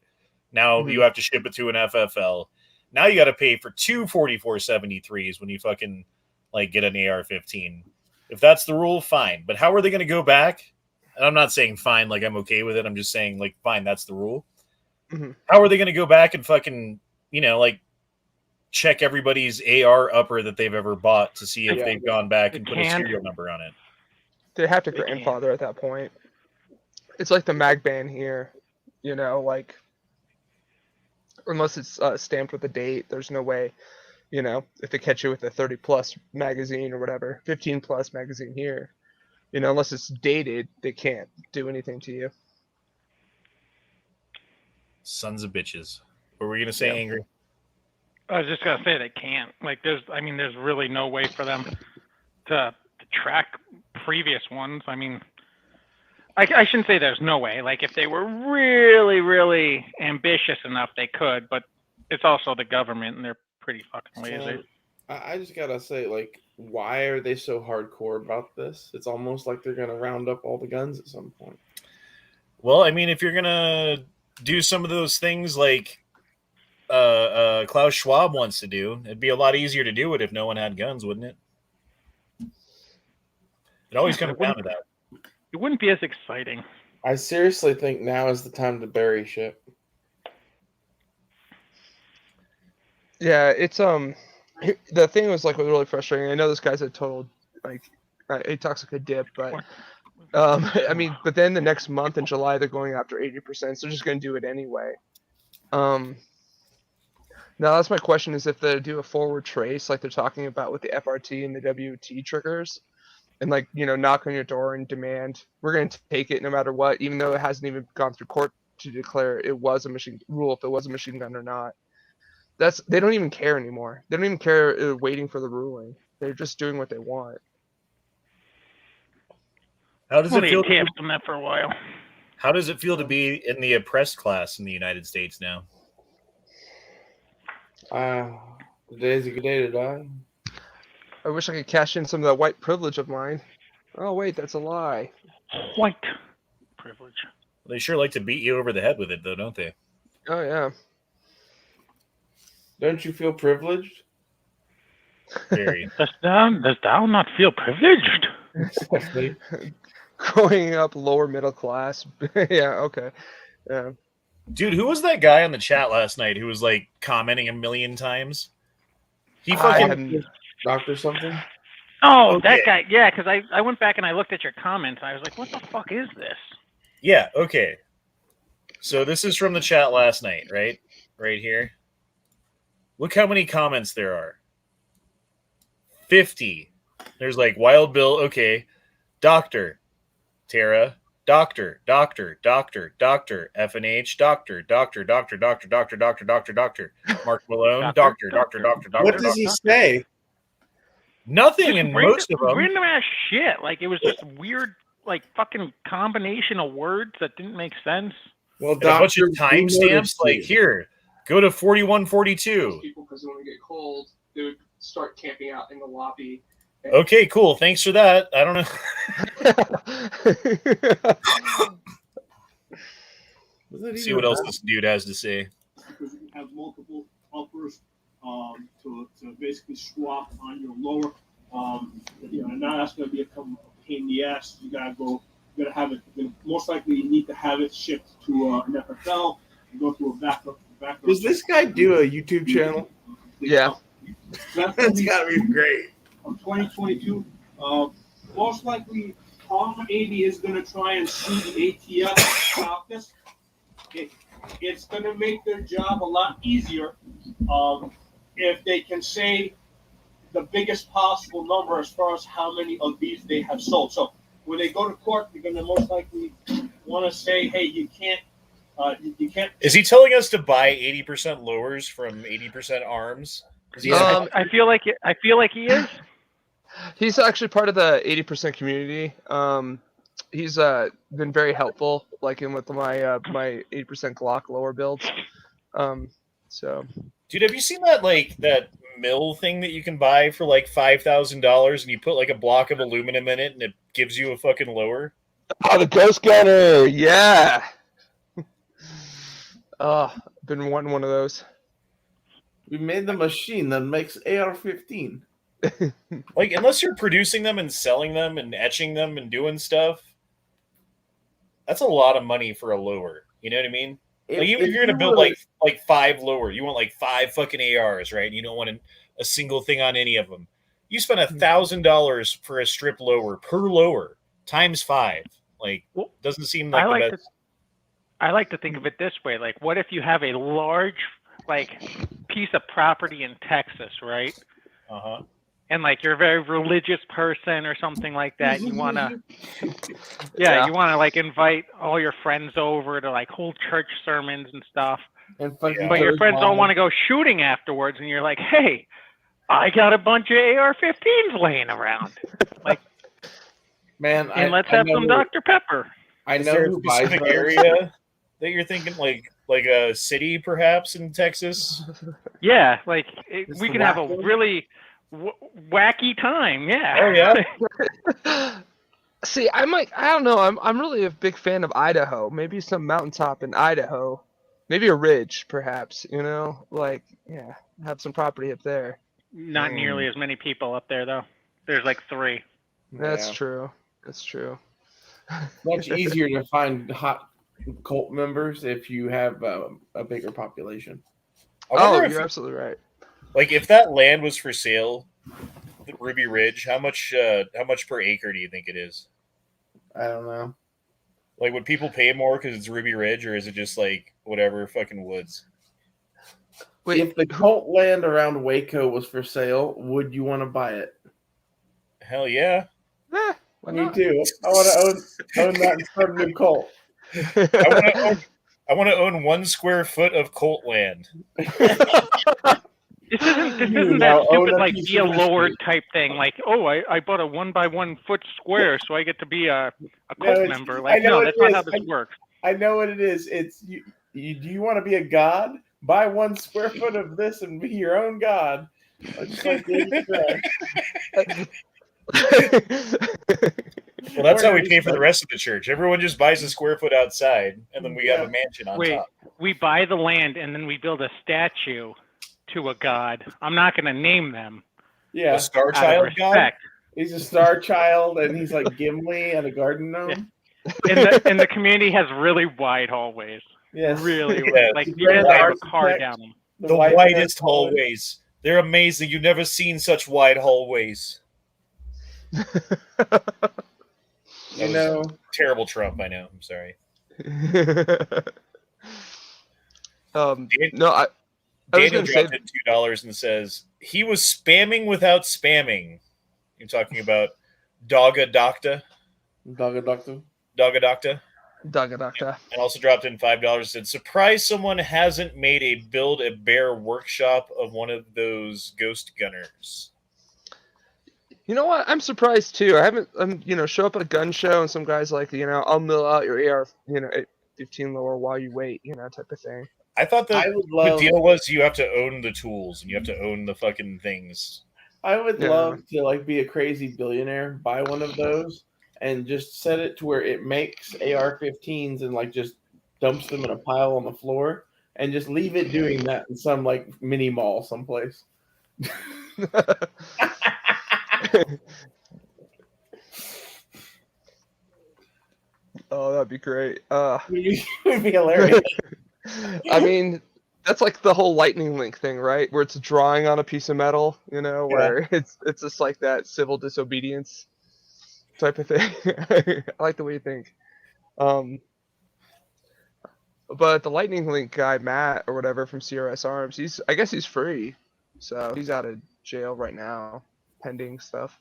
Now you have to ship it to an FFL. Now you got to pay for two 4473s when you fucking get an AR-15. If that's the rule, fine. But how are they going to go back? And I'm not saying fine, like I'm okay with it. I'm just saying fine, that's the rule. Mm-hmm. How are they going to go back and fucking check everybody's AR upper that they've ever bought to see if they've gone back and put a serial number on it? They have to grandfather at that point. It's like the mag ban here, unless it's stamped with a date, there's no way, if they catch you with a 30 plus magazine or whatever, 15 plus magazine here, unless it's dated, they can't do anything to you. Sons of bitches. What were you going to say, Angry? I was just gonna say they can't. There's really no way for them to track previous ones. I mean, I shouldn't say there's no way. If they were really, really ambitious enough, they could. But it's also the government, and they're pretty fucking lazy. I just gotta say, why are they so hardcore about this? It's almost like they're gonna round up all the guns at some point. Well, I mean, if you're gonna do some of those things Klaus Schwab wants to do, it'd be a lot easier to do it if no one had guns, wouldn't it? It always comes down to that. It wouldn't be as exciting. I seriously think now is the time to bury shit. Yeah, it's the thing was really frustrating. I know this guy's a total he talks like a dip, but but then the next month in July they're going after 80%, so they're just going to do it anyway. Now that's my question: is if they do a forward trace like they're talking about with the FRT and the WT triggers, and knock on your door and demand we're going to take it no matter what, even though it hasn't even gone through court to declare it was a machine if it was a machine gun or not. They don't even care anymore. They don't even care waiting for the ruling. They're just doing what they want. How does it feel? Them that for a while. How does it feel to be in the oppressed class in the United States now? Today's a good day to die. I wish I could cash in some of that white privilege of mine. Oh wait, that's a lie. White privilege. They sure like to beat you over the head with it, though, don't they? Oh yeah. Don't you feel privileged? Very. Does thou not feel privileged? Growing up lower middle class. Yeah. Okay. Yeah. Dude, who was that guy on the chat last night who was commenting a million times? He fucking doctor something. Oh, okay. That guy. Yeah, because I went back and I looked at your comments. And I was like, what the fuck is this? Yeah. Okay. So this is from the chat last night, right? Right here. Look how many comments there are. 50. There's Wild Bill. Okay. Doctor. Tara. Doctor, FNH, doctor, Mark Malone, doctor. What does he say? Nothing in most of them. Random ass shit. It was just weird like fucking combination of words that didn't make sense. Well, And a bunch Doctor, of timestamps, like here, go to 4142. People, because when it get cold, they would start camping out in the lobby. Okay, cool. Thanks for that. I don't know. See what else this dude has to say. Because you have multiple uppers to basically swap on your lower. And now that's going to become a pain in the ass. You gotta have it. Most likely, you need to have it shipped to an FFL and go through a backup. Does this guy do a YouTube channel? Yeah. That's gotta be great. Of 2022, most likely Tom 80 is going to try and sue the ATF about this. It's going to make their job a lot easier if they can say the biggest possible number as far as how many of these they have sold. So when they go to court, they're going to most likely want to say, "Hey, you can't." Is he telling us to buy 80% lowers from 80% arms? I feel like he is. He's actually part of the 80% community. He's been very helpful, like in with my my 80% Glock lower builds. So, dude, have you seen that mill thing that you can buy for like $5,000 and you put like a block of aluminum in it and it gives you a fucking lower? Oh, the Ghost Gunner, yeah. Been wanting one of those. We made the machine that makes AR-15. Like, unless you're producing them and selling them and etching them and doing stuff, that's a lot of money for a lower. You know what I mean? Like, even if you're gonna build like 5 lower, you want like 5 fucking ARs, right? You don't want a single thing on any of them. You spend $1,000 for a strip lower per lower times 5. Like, doesn't seem like the best. I like to think of it this way: like, what if you have a large piece of property in Texas, right? Uh-huh. And like you're a very religious person or something like that. You wanna you wanna like invite all your friends over to like hold church sermons and stuff. But your friends don't want to go shooting afterwards, and you're like, "Hey, I got a bunch of AR-15s laying around." Like, man, and let's have some Dr. Pepper. I know who buys an area that you're thinking like a city perhaps in Texas. Yeah, like we can have a really wacky time. Yeah. Oh yeah. See, I don't know. I'm really a big fan of Idaho. Maybe some mountaintop in Idaho. Maybe a ridge, perhaps. You know, have some property up there. Not nearly as many people up there though. There's like 3. That's true. That's true. Much easier to find hot cult members if you have a bigger population. You're absolutely right. Like, if that land was for sale, the Ruby Ridge, how much per acre do you think it is? I don't know. Like, would people pay more because it's Ruby Ridge, or is it just like whatever fucking woods? Wait, if the cult land around Waco was for sale, would you want to buy it? Hell yeah. Me too. I want to own that and start a new cult. I want to own 1 square foot of cult land. This isn't that stupid like be a lower type thing. Like, I bought a 1x1 foot square, so I get to be a cult member. Like, no, that's not how this works. I know what it is. It's you. Do you want to be a god? Buy 1 square foot of this and be your own god. Just like well, that's how we pay for the rest of the church. Everyone just buys a square foot outside, and then we have a mansion on top. We buy the land, and then we build a statue to a god. I'm not going to name them. Yeah, a star child god. He's a star child, and he's like Gimli and a garden gnome. Yeah. And the community has really wide hallways. Yes, really wide. Like you guys have a car down them. The widest hallways. They're amazing. You've never seen such wide hallways. You know, terrible Trump. I know. I'm sorry. Daniel dropped in $2 and says he was spamming without spamming. You're talking about Dogga Docta. And also dropped in $5 and said, surprised someone hasn't made a build a bear workshop of one of those ghost gunners. You know what? I'm surprised too. I haven't, show up at a gun show and some guys like, I'll mill out your AR, 15 lower while you wait, type of thing. I thought I that would the love. deal was you have to own the tools and you have to own the fucking things. I would Yeah. love to like be a crazy billionaire, buy one of those, and just set it to where it makes AR-15s and like just dumps them in a pile on the floor, and just leave it doing that in some like mini mall someplace. Oh, that'd be great. It would be hilarious. I mean, that's like the whole lightning link thing, right? Where it's a drawing on a piece of metal, where it's just like that civil disobedience type of thing. I like the way you think. But the lightning link guy, Matt or whatever from CRS Arms, I guess he's free, so he's out of jail right now, pending stuff.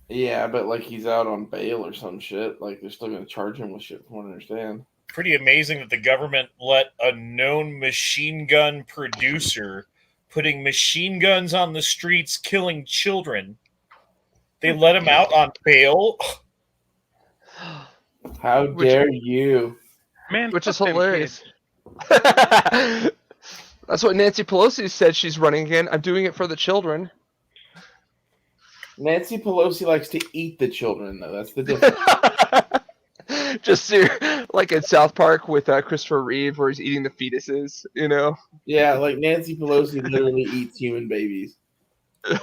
Yeah, but like he's out on bail or some shit. Like they're still gonna charge him with shit, from what I understand. Pretty amazing that the government let a known machine gun producer putting machine guns on the streets, killing children. They let him out on bail. How dare you? Man, Which is fuck them hilarious. kids. That's what Nancy Pelosi said she's running again. I'm doing it for the children. Nancy Pelosi likes to eat the children, though. That's the difference. Just like in South Park with Christopher Reeve, where he's eating the fetuses, Yeah, like Nancy Pelosi literally eats human babies. I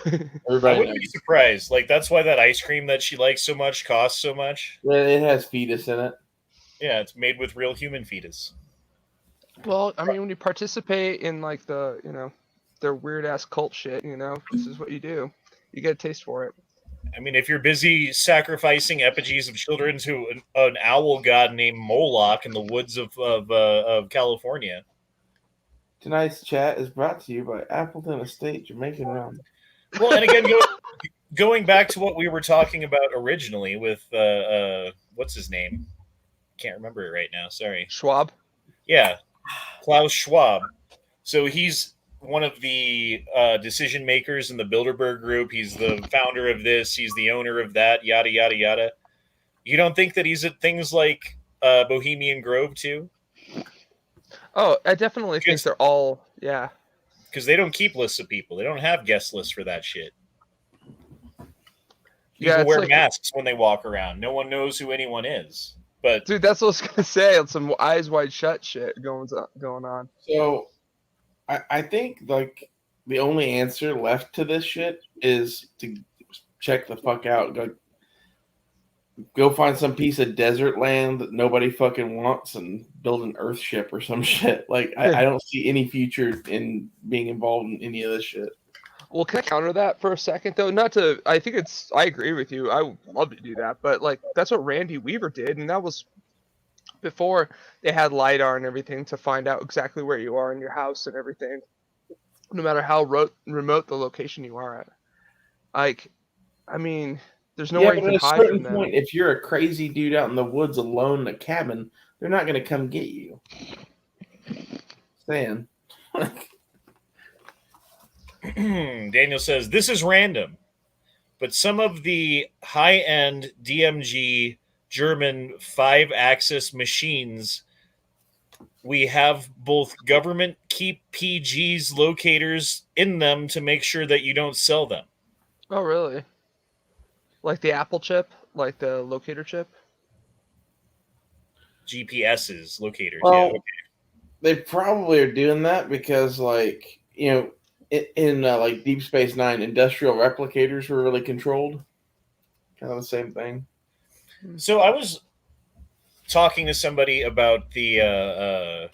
Everybody wouldn't be knows. surprised. Like that's why that ice cream that she likes so much costs so much. Yeah, it has fetus in it. Yeah, it's made with real human fetus. Well, I mean, when you participate in like their weird ass cult shit, this is what you do. You get a taste for it. I mean, if you're busy sacrificing effigies of children to an owl god named Moloch in the woods of California. Tonight's chat is brought to you by Appleton Estate Jamaican Rum. Well, and again, going back to what we were talking about originally with what's his name? Can't remember it right now. Sorry. Schwab. Yeah, Klaus Schwab. So he's one of the decision makers in the Bilderberg group. He's the founder of this. He's the owner of that. Yada yada yada. You don't think that he's at things like Bohemian Grove too? Oh, I definitely think they're all, yeah. Because they don't keep lists of people. They don't have guest lists for that shit. People Yeah, wear like, masks when they walk around. No one knows who anyone is. But dude, that's what I was gonna say. It's some eyes wide shut shit going on. So, I think like the only answer left to this shit is to check the fuck out. Go find some piece of desert land that nobody fucking wants and build an Earth ship or some shit. Like I don't see any future in being involved in any of this shit. Well, can I counter that for a second though? I agree with you. I would love to do that, but like that's what Randy Weaver did, and that was before they had LiDAR and everything to find out exactly where you are in your house and everything, no matter how remote the location you are at. Like, I mean, there's nowhere you can hide from them. Point, if you're a crazy dude out in the woods alone in a cabin, they're not going to come get you. Saying. Daniel says, this is random, but some of the high-end DMG German 5-axis machines, we have both government keep PGs locators in them to make sure that you don't sell them. Oh, really? Like the Apple chip? Like the locator chip? GPSs, locators, well, yeah. Okay. They probably are doing that because, like, in like Deep Space Nine, industrial replicators were really controlled. Kind of the same thing. So I was talking to somebody about the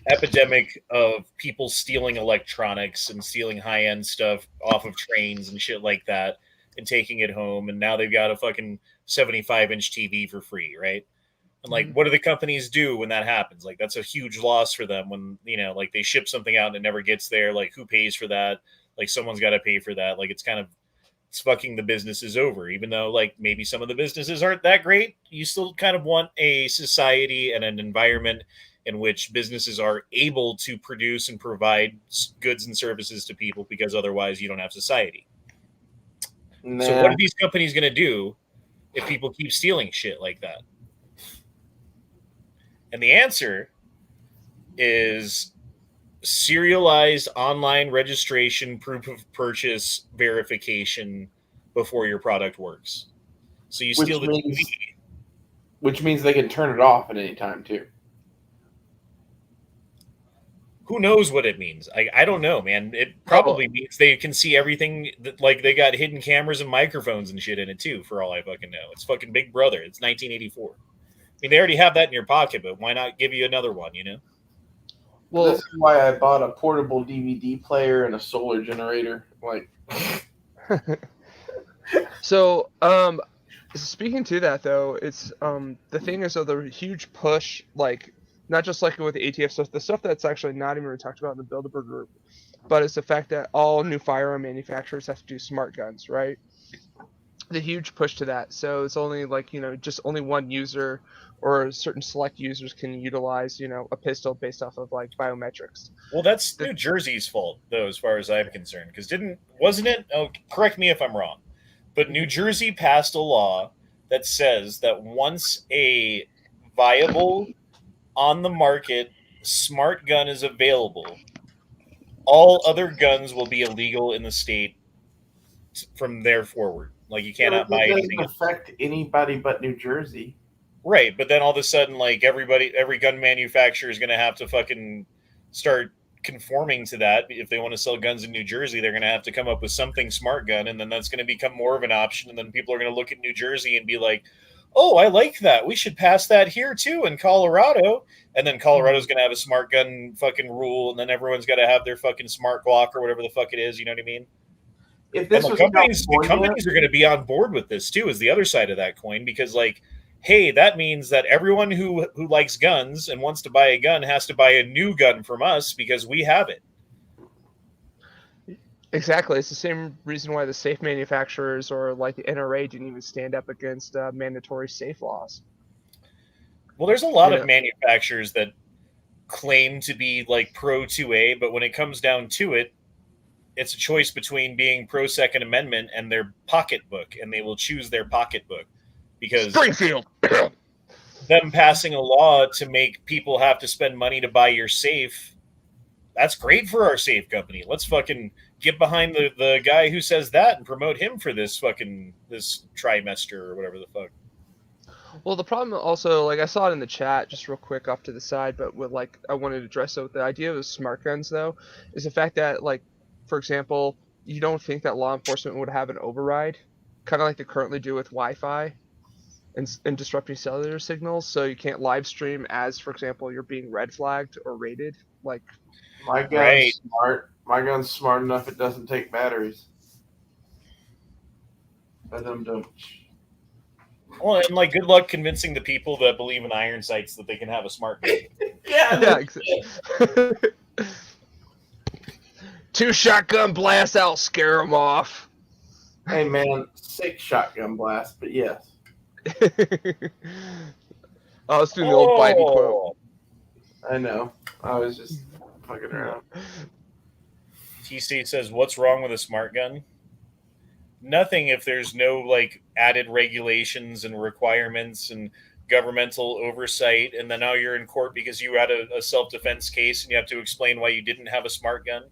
epidemic of people stealing electronics and stealing high-end stuff off of trains and shit like that and taking it home. And now they've got a fucking 75-inch TV for free, right? And like, what do the companies do when that happens? Like, that's a huge loss for them when, like they ship something out and it never gets there. Like, who pays for that? Like, someone's got to pay for that. Like, it's fucking the businesses over, even though like maybe some of the businesses aren't that great. You still kind of want a society and an environment in which businesses are able to produce and provide goods and services to people, because otherwise you don't have society. Nah. So what are these companies going to do if people keep stealing shit like that? And the answer is serialized online registration, proof of purchase verification before your product works. So you steal the TV. Which means they can turn it off at any time too. Who knows what it means? I don't know, man. It probably means they can see everything. Like they got hidden cameras and microphones and shit in it too. For all I fucking know, it's fucking Big Brother. It's 1984. I mean, they already have that in your pocket, but why not give you another one? You know. Well, this is why I bought a portable DVD player and a solar generator. Like, so speaking to that though, it's the thing is, though, the huge push, like not just like with the ATF stuff, the stuff that's actually not even really talked about in the Bilderberg group, but it's the fact that all new firearm manufacturers have to do smart guns, right? The huge push to that. So it's only like, just only one user or certain select users can utilize, a pistol based off of like biometrics. Well, that's New Jersey's fault, though, as far as I'm concerned, because wasn't it? Oh, correct me if I'm wrong, but New Jersey passed a law that says that once a viable, on the market smart gun is available, all other guns will be illegal in the state from there forward. Like you cannot buy anything. It doesn't affect anybody but New Jersey. Right, but then all of a sudden, like every gun manufacturer is going to have to fucking start conforming to that. If they want to sell guns in New Jersey, they're going to have to come up with something smart gun, and then that's going to become more of an option. And then people are going to look at New Jersey and be like, "Oh, I like that. We should pass that here too in Colorado." And then Colorado's going to have a smart gun fucking rule, and then everyone's got to have their fucking smart Glock or whatever the fuck it is. You know what I mean? If this was the companies are going to be on board with this too, is the other side of that coin, because like, hey, that means that everyone who likes guns and wants to buy a gun has to buy a new gun from us because we have it. Exactly. It's the same reason why the safe manufacturers or like the NRA didn't even stand up against mandatory safe laws. Well, there's a lot of manufacturers that claim to be like pro 2A, but when it comes down to it, it's a choice between being pro Second Amendment and their pocketbook, and they will choose their pocketbook because Springfield. them passing a law to make people have to spend money to buy your safe. That's great for our safe company. Let's fucking get behind the guy who says that and promote him for this trimester or whatever the fuck. Well, the problem also, like I saw it in the chat just real quick off to the side, but with like I wanted to address it with the idea of smart guns though, is the fact that like, for example, you don't think that law enforcement would have an override, kind of like they currently do with Wi-Fi and disrupting cellular signals, so you can't live stream as, for example, you're being red flagged or raided. Like, my gun's smart. My gun's smart enough it doesn't take batteries. Don't. Well, and like, good luck convincing the people that believe in iron sights that they can have a smart gun. Yeah, exactly. 2 shotgun blasts out, scare them off. Hey man, 6 shotgun blasts, but yes. I was doing the old Biden quote. I know. I was just fucking around. TC says, "What's wrong with a smart gun?" Nothing if there's no like added regulations and requirements and governmental oversight, and then now you're in court because you had a self-defense case and you have to explain why you didn't have a smart gun.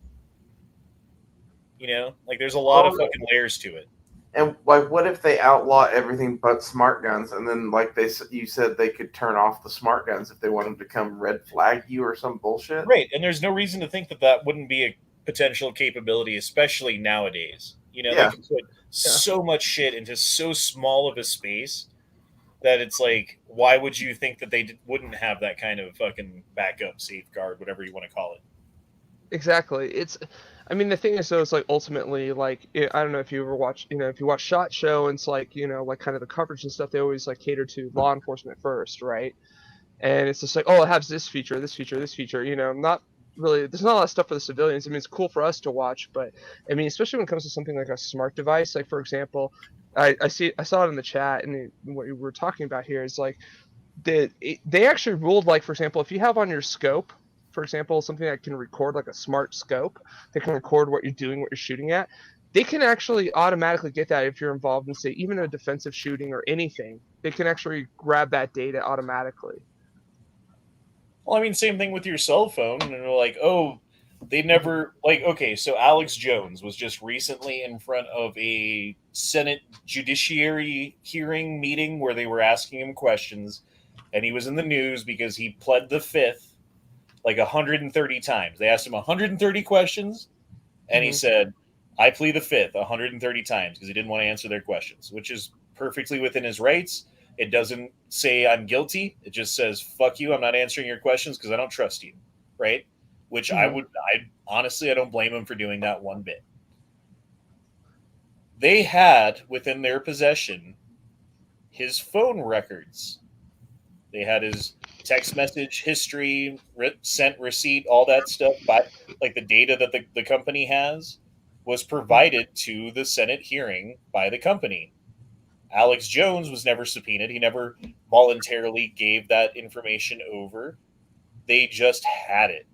You know, like there's a lot of fucking layers to it. And like, what if they outlaw everything but smart guns, and then like you said they could turn off the smart guns if they want them to come red flag you or some bullshit? Right, and there's no reason to think that wouldn't be a potential capability, especially nowadays. You know, they can put so much shit into so small of a space that it's like, why would you think that they wouldn't have that kind of fucking backup, safeguard, whatever you want to call it? Exactly. I mean, the thing is, though, it's like ultimately, like, I don't know if you ever watch, if you watch SHOT Show, and it's like, like kind of the coverage and stuff, they always like cater to law enforcement first, right? And it's just like, oh, it has this feature, not really, there's not a lot of stuff for the civilians. I mean, it's cool for us to watch, but I mean, especially when it comes to something like a smart device, like for example, I saw it in the chat, and what we were talking about here is like, they actually ruled, like, for example, if you have on your scope, for example, something that can record, like a smart scope that can record what you're doing, what you're shooting at, they can actually automatically get that if you're involved in, say, even a defensive shooting or anything. They can actually grab that data automatically. Well, I mean, same thing with your cell phone. And they're like, oh, they never like. Okay, so Alex Jones was just recently in front of a Senate Judiciary hearing meeting where they were asking him questions, and he was in the news because he pled the fifth like 130 times. They asked him 130 questions, and he said, "I plead the fifth 130 times," because he didn't want to answer their questions, which is perfectly within his rights. It doesn't say I'm guilty. It just says, fuck you, I'm not answering your questions because I don't trust you. Right? Which I honestly, I don't blame him for doing that one bit. They had within their possession his phone records. They had his text message history, sent receipt, all that stuff. But like the data that the company has was provided to the Senate hearing by the company. Alex Jones was never subpoenaed. He never voluntarily gave that information over. They just had it.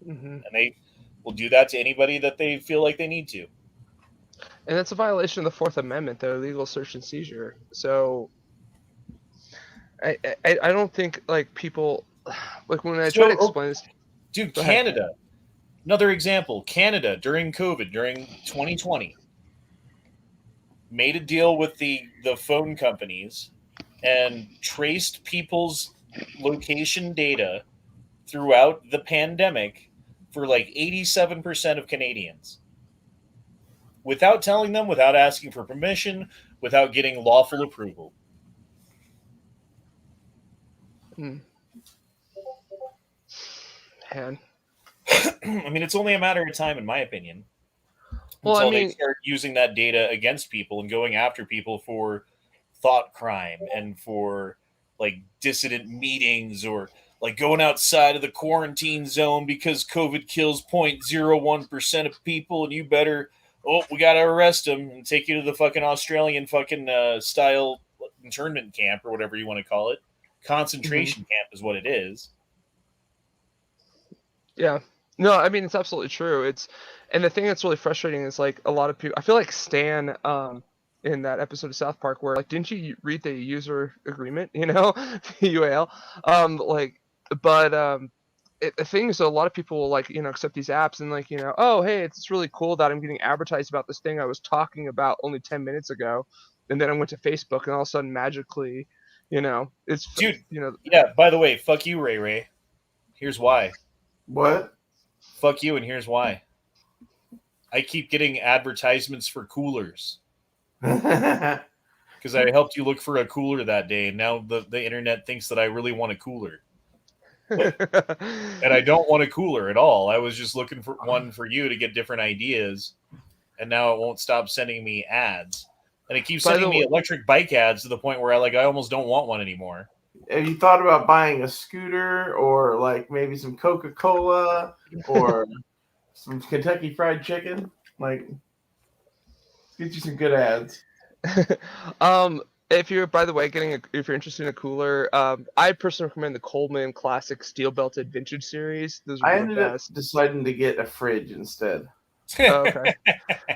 And they will do that to anybody that they feel like they need to. And that's a violation of the Fourth Amendment, the illegal search and seizure. So I don't think like people like when I try to explain this. Dude, Canada. Another example. Canada during COVID, during 2020. Made a deal with the phone companies and traced people's location data throughout the pandemic for like 87% of Canadians. Without telling them, without asking for permission, without getting lawful approval. Man. I mean, it's only a matter of time, in my opinion. Well, until they start using that data against people and going after people for thought crime and for like dissident meetings or like going outside of the quarantine zone because COVID kills 0.01% of people and you better, we got to arrest them and take you to the fucking Australian fucking style internment camp or whatever you want to call it. Concentration camp is what it is. Yeah. No, I mean, it's absolutely true. And the thing that's really frustrating is like a lot of people, I feel like Stan, in that episode of South Park where like, didn't you read the user agreement, UAL? The thing is, a lot of people will like, accept these apps and like, oh, hey, it's really cool that I'm getting advertised about this thing I was talking about only 10 minutes ago. And then I went to Facebook and all of a sudden magically, it's, dude, yeah, by the way, fuck you, Ray. Here's why. What? Fuck you, and here's why. I keep getting advertisements for coolers. Because I helped you look for a cooler that day, and now the internet thinks that I really want a cooler. And I don't want a cooler at all. I was just looking for one for you to get different ideas, and now it won't stop sending me ads. And it keeps sending me electric bike ads to the point where I almost don't want one anymore. Have you thought about buying a scooter or like maybe some Coca-Cola or some Kentucky Fried Chicken? Like, get you some good ads. If you're, by the way, if you're interested in a cooler, I personally recommend the Coleman Classic Steel Belted Vintage Series. Those are I ended up deciding to get a fridge instead. Oh, okay.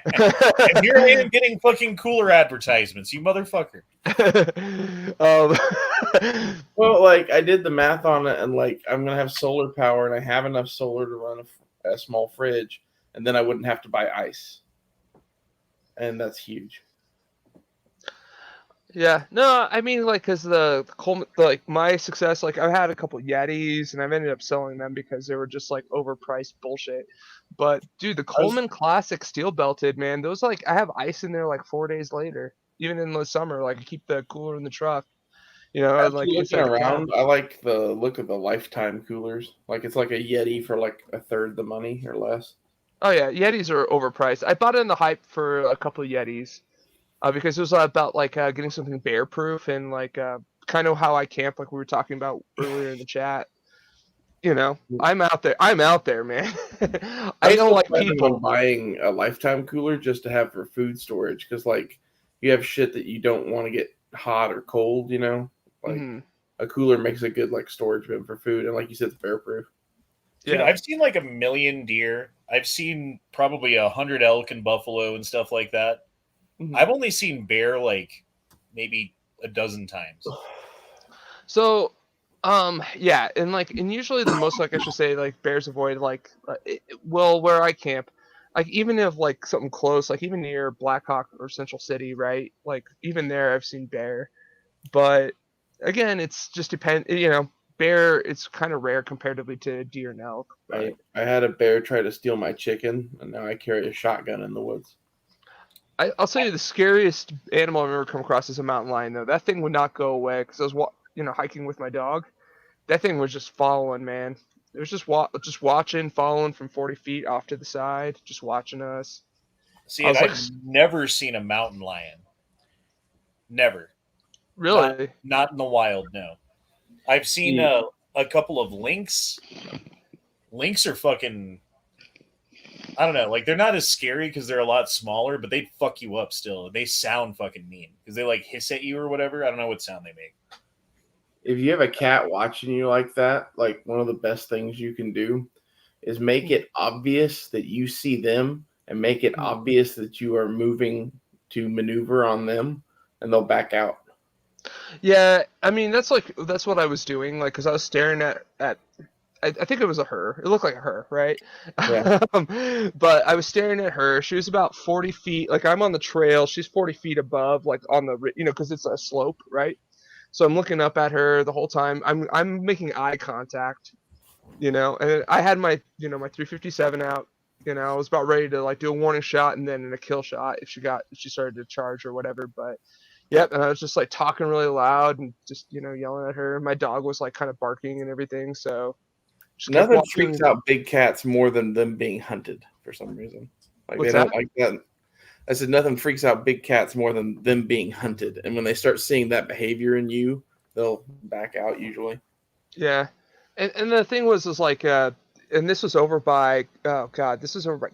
And here I am getting fucking cooler advertisements, you motherfucker. Well, like I did the math on it, and like I'm gonna have solar power, and I have enough solar to run a small fridge, and then I wouldn't have to buy ice, and that's huge. Yeah, no, I mean, like, because the Coleman, like, my success, like, I've had a couple Yetis, and I've ended up selling them because they were just, like, overpriced bullshit. But, dude, the Coleman Classic Steel Belted, man, those, like, I have ice in there, like, 4 days later. Even in the summer, like, I keep the cooler in the truck. Like, looking around, I like the look of the Lifetime coolers. Like, it's like a Yeti for, like, a third the money or less. Oh, yeah, Yetis are overpriced. I bought it in the hype for a couple of Yetis. Because it was about like getting something bear proof and like kind of how I camp, like we were talking about earlier in the chat. I'm out there, man. I don't like people buying a Lifetime cooler just to have for food storage because like you have shit that you don't want to get hot or cold. Like a cooler makes a good like storage bin for food, and like you said, it's bear proof. Dude, I've seen like a million deer I've seen probably 100 elk and buffalo and stuff like that. Mhm. I've only seen bear like maybe a dozen times. So, yeah, and usually the most, like, I should say, like, bears avoid, like, well, where I camp, like, even if, like, something close, like, even near Blackhawk or Central City, right? Like, even there I've seen bear. But, again, it's just bear, it's kind of rare comparatively to deer and elk. But I had a bear try to steal my chicken, and now I carry a shotgun in the woods. I'll tell you the scariest animal I've ever come across is a mountain lion, though. That thing would not go away because I was, hiking with my dog. That thing was just following, man. It was just watching, following from 40 feet off to the side, just watching us. See, and I've never seen a mountain lion. Never. Really? Not in the wild, no. I've seen a couple of lynx. Lynx are fucking... I don't know. Like, they're not as scary because they're a lot smaller, but they'd fuck you up still. They sound fucking mean because they, like, hiss at you or whatever. I don't know what sound they make. If you have a cat watching you like that, like, one of the best things you can do is make it obvious that you see them and make it obvious that you are moving to maneuver on them, and they'll back out. Yeah, I mean, that's what I was doing, like, because I was staring at I think it was a her. It looked like a her, right? Yeah. But I was staring at her. She was about 40 feet. Like, I'm on the trail. She's 40 feet above, like, on the, because it's a slope, right? So I'm looking up at her the whole time. I'm making eye contact, and I had my, my 357 out. I was about ready to, like, do a warning shot and then a kill shot if she started to charge or whatever. But yep, and I was just, like, talking really loud and just, yelling at her. My dog was, like, kind of barking and everything, so nothing freaks out big cats more than them being hunted for some reason. Like, What's they don't that? like that. I said nothing freaks out big cats more than them being hunted. And when they start seeing that behavior in you, they'll back out usually. Yeah. And the thing was like, and this was over by, oh God, this is over by,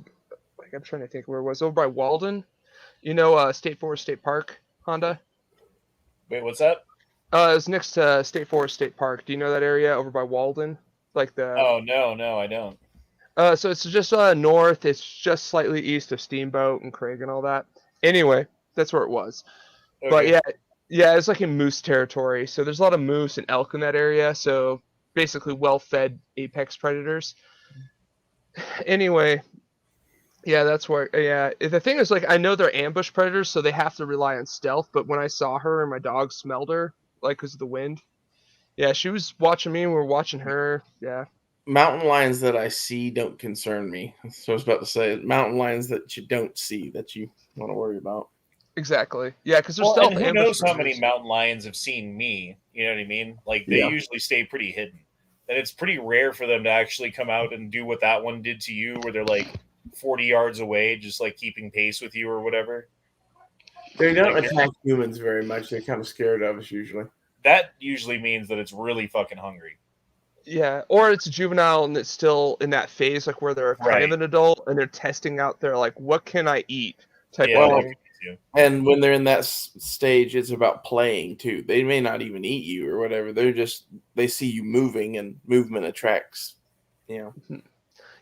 like, I'm trying to think where it was, over by Walden, State Forest State Park, Honda. Wait, what's that? It was next to State Forest State Park. Do you know that area over by Walden? Like the. Oh, no, I don't. So it's just north. It's just slightly east of Steamboat and Craig and all that. Anyway, that's where it was. Okay. But yeah, it's like in moose territory. So there's a lot of moose and elk in that area. So basically well-fed apex predators. Anyway, yeah, that's where. Yeah, the thing is, like, I know they're ambush predators, so they have to rely on stealth. But when I saw her and my dog smelled her, like, because of the wind, yeah, she was watching me and we were watching her. Yeah. Mountain lions that I see don't concern me. So I was about to say, mountain lions that you don't see that you want to worry about. Exactly. Yeah, because there's stealth. And who knows how many mountain lions have seen me? You know what I mean? Like, they usually stay pretty hidden. And it's pretty rare for them to actually come out and do what that one did to you, where they're like 40 yards away, just like keeping pace with you or whatever. They don't attack humans very much. They're kind of scared of us usually. That usually means that it's really fucking hungry. Yeah, or it's a juvenile and it's still in that phase, like, where they're kind of an adult and they're testing out their, like, what can I eat type of thing. And when they're in that stage, it's about playing too. They may not even eat you or whatever. They see you moving, and movement attracts.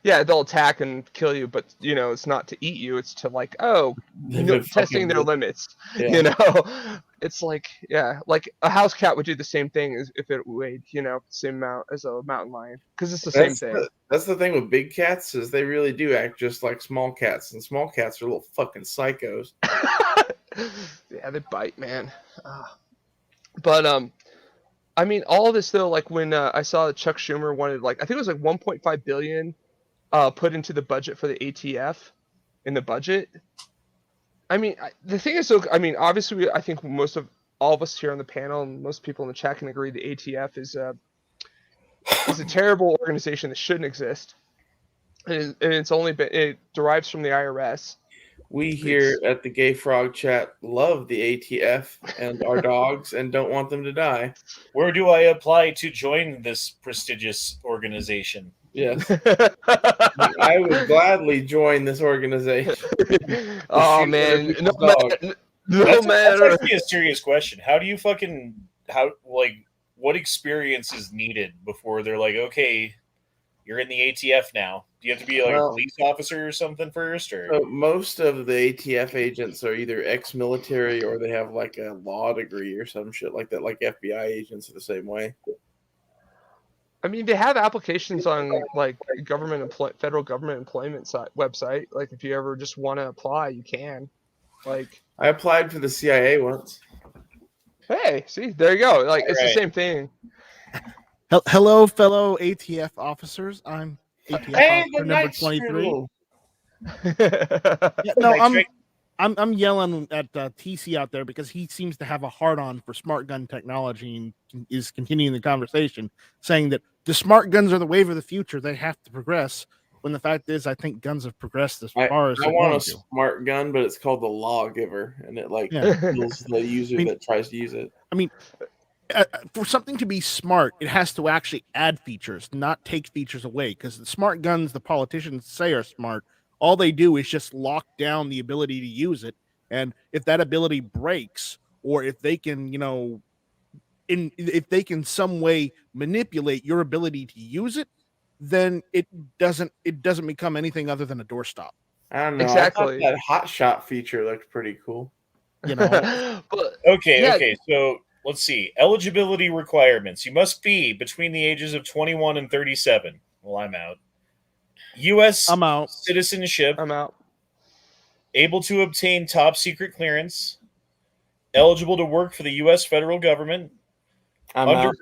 Yeah, they'll attack and kill you, but it's not to eat you. It's to, like, testing their limits. Yeah. It's like, like a house cat would do the same thing as if it weighed, same amount as a mountain lion, because it's the same thing. That's the thing with big cats, is they really do act just like small cats, and small cats are little fucking psychos. Yeah, they bite, man. But I mean, all of this though, like, when I saw that Chuck Schumer wanted, like, I think it was like 1.5 billion put into the budget for the ATF in the budget. I mean, the thing is, so, I mean, obviously, I think all of us here on the panel and most people in the chat can agree the ATF is a terrible organization that shouldn't exist, and it derives from the IRS. We here at the Gay Frog Chat love the ATF and our dogs and don't want them to die. Where do I apply to join this prestigious organization? Yes. I would gladly join this organization. Oh, man. No matter. That's actually a serious question. How do you what experience is needed before they're like, okay, you're in the ATF now. Do you have to be like a police officer or something first? Or so most of the ATF agents are either ex-military or they have like a law degree or some shit like that. Like FBI agents are the same way. I mean, they have applications on like federal government employment website. Like, if you ever just want to apply, you can. Like, I applied for the CIA once. Hey, see, there you go. Like, it's the same thing. Hello, fellow ATF officers. I'm ATF officer number 23. Yeah, no, I'm yelling at TC out there because he seems to have a hard-on for smart gun technology and is continuing the conversation, saying that the smart guns are the wave of the future. They have to progress. When the fact is, I think guns have progressed as far as I want a smart gun, but it's called the Lawgiver, and it kills the user that tries to use it. I mean, for something to be smart, it has to actually add features, not take features away. Because the smart guns the politicians say are smart, all they do is just lock down the ability to use it. And if that ability breaks, or if they can, if they can some way manipulate your ability to use it, then it doesn't become anything other than a doorstop. I don't know. Exactly. I thought that hot shot feature looked pretty cool. But, okay. So let's see. Eligibility requirements. You must be between the ages of 21 and 37. Well, I'm out. U.S. I'm out. Citizenship. I'm out. Able to obtain top secret clearance. Eligible to work for the U.S. federal government. I'm out.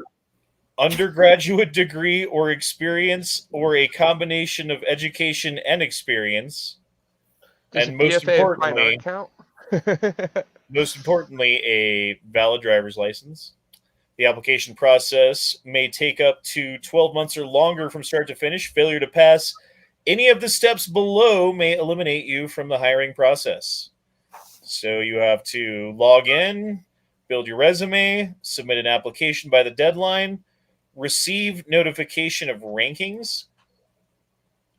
Undergraduate degree or experience, or a combination of education and experience. Does and most importantly, a valid driver's license. The application process may take up to 12 months or longer from start to finish. Failure to pass any of the steps below may eliminate you from the hiring process. So you have to log in, build your resume, submit an application by the deadline, receive notification of rankings.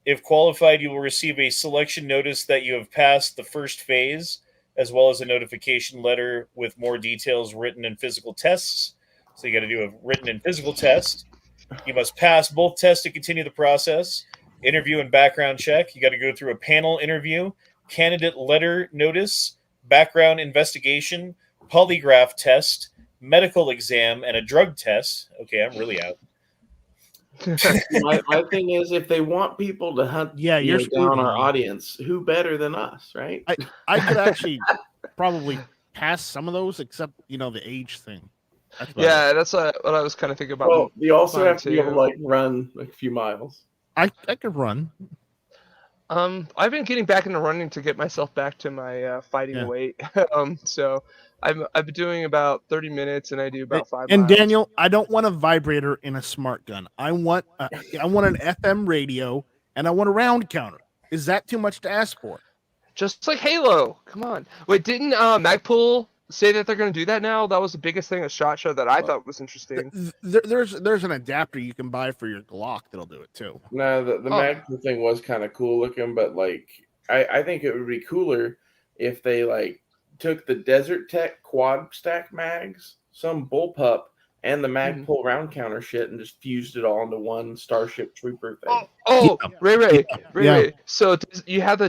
If qualified, you will receive a selection notice that you have passed the first phase, as well as a notification letter with more details, written and physical tests. So you got to do a written and physical test. You must pass both tests to continue the process. Interview and background check. You got to go through a panel interview, candidate letter notice, background investigation, polygraph test, medical exam, and a drug test. Okay, I'm really out. my thing is, if they want people to hunt down our audience, who better than us, right? I could actually probably pass some of those, except the age thing. That's what I was kind of thinking about. Well, you also have to be able to run a few miles. I could run. I've been getting back into running to get myself back to my fighting weight. So I've been doing about 30 minutes, and I do about 5 And miles. Daniel, I don't want a vibrator in a smart gun. I want an FM radio, and I want a round counter. Is that too much to ask for? Just like Halo. Come on. Wait, didn't Magpul say that they're going to do that now? That was the biggest thing at SHOT Show that I thought was interesting. There's an adapter you can buy for your Glock that'll do it too. No, the Magpul thing was kind of cool looking, but I think it would be cooler if they took the Desert Tech quad stack mags, some bullpup, and the Magpul round counter shit, and just fused it all into one Starship Trooper thing. Ray. So you have the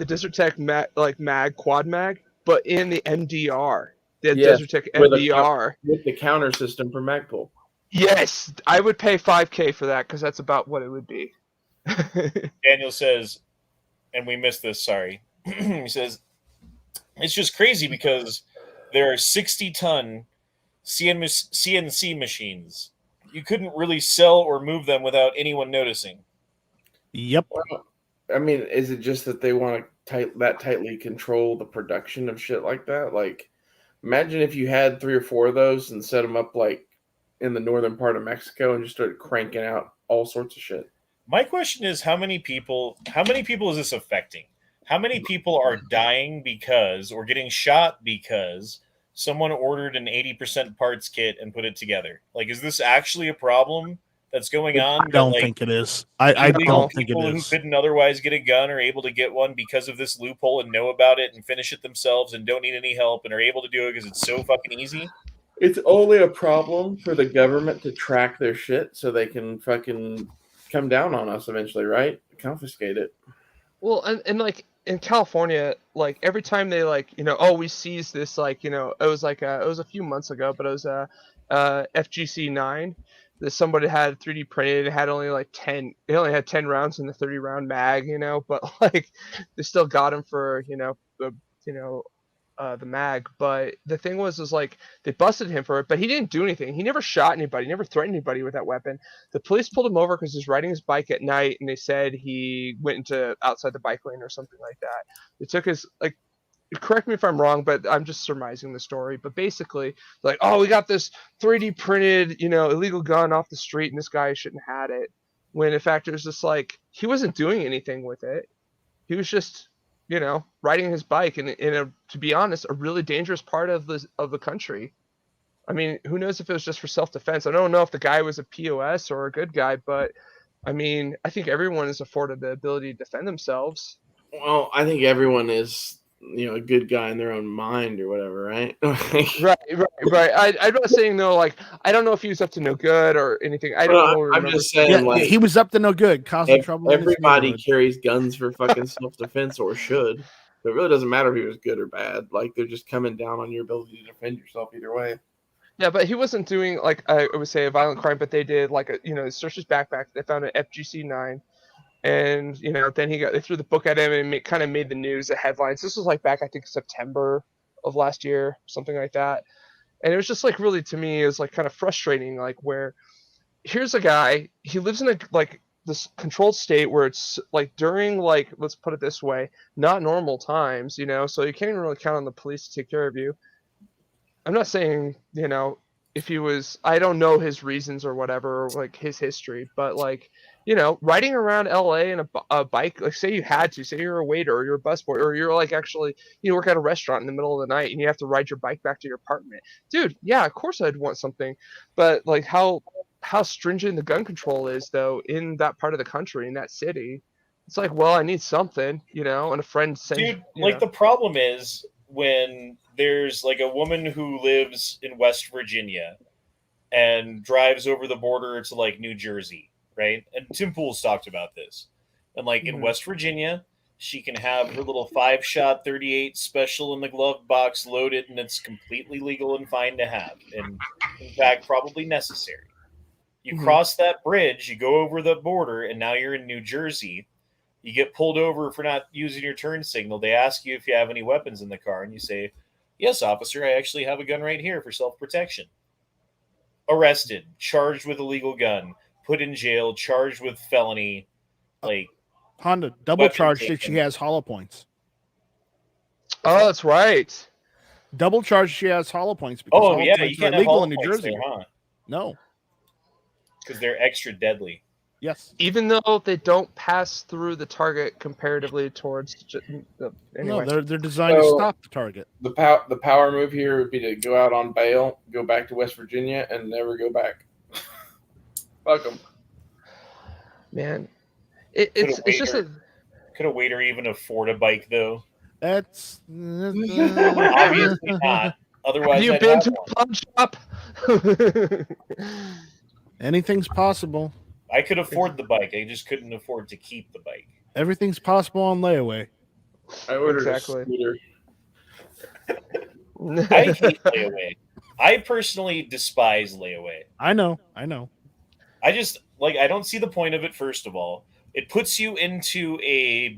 Desert Tech mag quad mag, but in the MDR, the Desert Tech MDR with the counter system for Magpul. Yes, I would pay $5,000 for that because that's about what it would be. Daniel says, and we missed this. Sorry, he says it's just crazy because there are 60-ton CNC machines. You couldn't really sell or move them without anyone noticing. Yep. Well, I mean, is it just that they want to tightly control the production of shit like that? Imagine if you had 3 or 4 of those and set them up in the northern part of Mexico and just started cranking out all sorts of shit. My question is, how many people is this affecting? How many people are dying because, or getting shot because someone ordered an 80% parts kit and put it together? Is this actually a problem that's going on? I don't think it is. I don't think it is. People who couldn't otherwise get a gun are able to get one because of this loophole and know about it and finish it themselves and don't need any help and are able to do it because it's so fucking easy. It's only a problem for the government to track their shit so they can fucking come down on us eventually, right? Confiscate it. Well, and like in California, like every time they like, oh, we seized this, like, it was like it was a few months ago, but it was FGC 9 that somebody had 3D printed. It had only like 10. It only had 10 rounds in the 30 round mag, but like they still got him for the mag. But the thing was like they busted him for it, but he didn't do anything. He never shot anybody, never threatened anybody with that weapon. The police pulled him over because he was riding his bike at night, and they said he went into outside the bike lane or something like that. They took his, like, correct me if I'm wrong, but I'm just surmising the story. But basically, like, oh, we got this 3D printed, illegal gun off the street, and this guy shouldn't have had it. When in fact it was just like he wasn't doing anything with it. He was just riding his bike in a, to be honest, a really dangerous part of the country. I mean, who knows if it was just for self-defense? I don't know if the guy was a POS or a good guy, but I mean, I think everyone is afforded the ability to defend themselves. Well, I think everyone is, a good guy in their own mind or whatever, right? Right. I'm not saying though, like, I don't know if he was up to no good or anything. I don't know. I'm just saying, like, he was up to no good, causing trouble. Everybody carries guns for fucking self-defense, or should. But it really doesn't matter if he was good or bad. Like, they're just coming down on your ability to defend yourself either way. Yeah, but he wasn't doing, like, I would say a violent crime, but they did, like, they searched his backpack. They found an FGC 9. And, then they threw the book at him and kind of made the news, the headlines. This was like back, I think, September of last year, something like that. And it was just like, really, to me, it was like kind of frustrating, like, where here's a guy, he lives in this controlled state where it's like during, like, let's put it this way, not normal times, so you can't even really count on the police to take care of you. I'm not saying, if he was, I don't know his reasons or whatever, like his history, but like, riding around LA in a bike, like, say you're a waiter or you're a busboy or you're like actually, work at a restaurant in the middle of the night and you have to ride your bike back to your apartment. Dude, yeah, of course I'd want something. But like how stringent the gun control is though in that part of the country, in that city. It's like, well, I need something, and a friend sends. Dude, like, the problem is when there's like a woman who lives in West Virginia and drives over the border to like New Jersey, right? And Tim Pool's talked about this. And like in West Virginia, she can have her little 5-shot 38 special in the glove box loaded, and it's completely legal and fine to have. And in fact, probably necessary. You cross that bridge, you go over the border, and now you're in New Jersey. You get pulled over for not using your turn signal. They ask you if you have any weapons in the car, and you say, "Yes, officer, I actually have a gun right here for self-protection." Arrested, charged with illegal gun, put in jail, charged with felony, like, Honda double charged if she has hollow points. Oh, that's right. Double charged she has hollow points because hollow yeah, points you can't are have illegal in New hollow points Jersey. there, huh? No. Because they're extra deadly. Yes. Even though they don't pass through the target comparatively towards anyway. No, they're designed to stop the target. The power move here would be to go out on bail, go back to West Virginia, and never go back. Fuck them. Man, it's just a... Could a waiter even afford a bike though? That's obviously not. Otherwise, have you been to a pawn shop? Anything's possible. I could afford the bike. I just couldn't afford to keep the bike. Everything's possible on layaway. I ordered a scooter. I hate layaway. I personally despise layaway. I know. I just I don't see the point of it. First of all, it puts you into a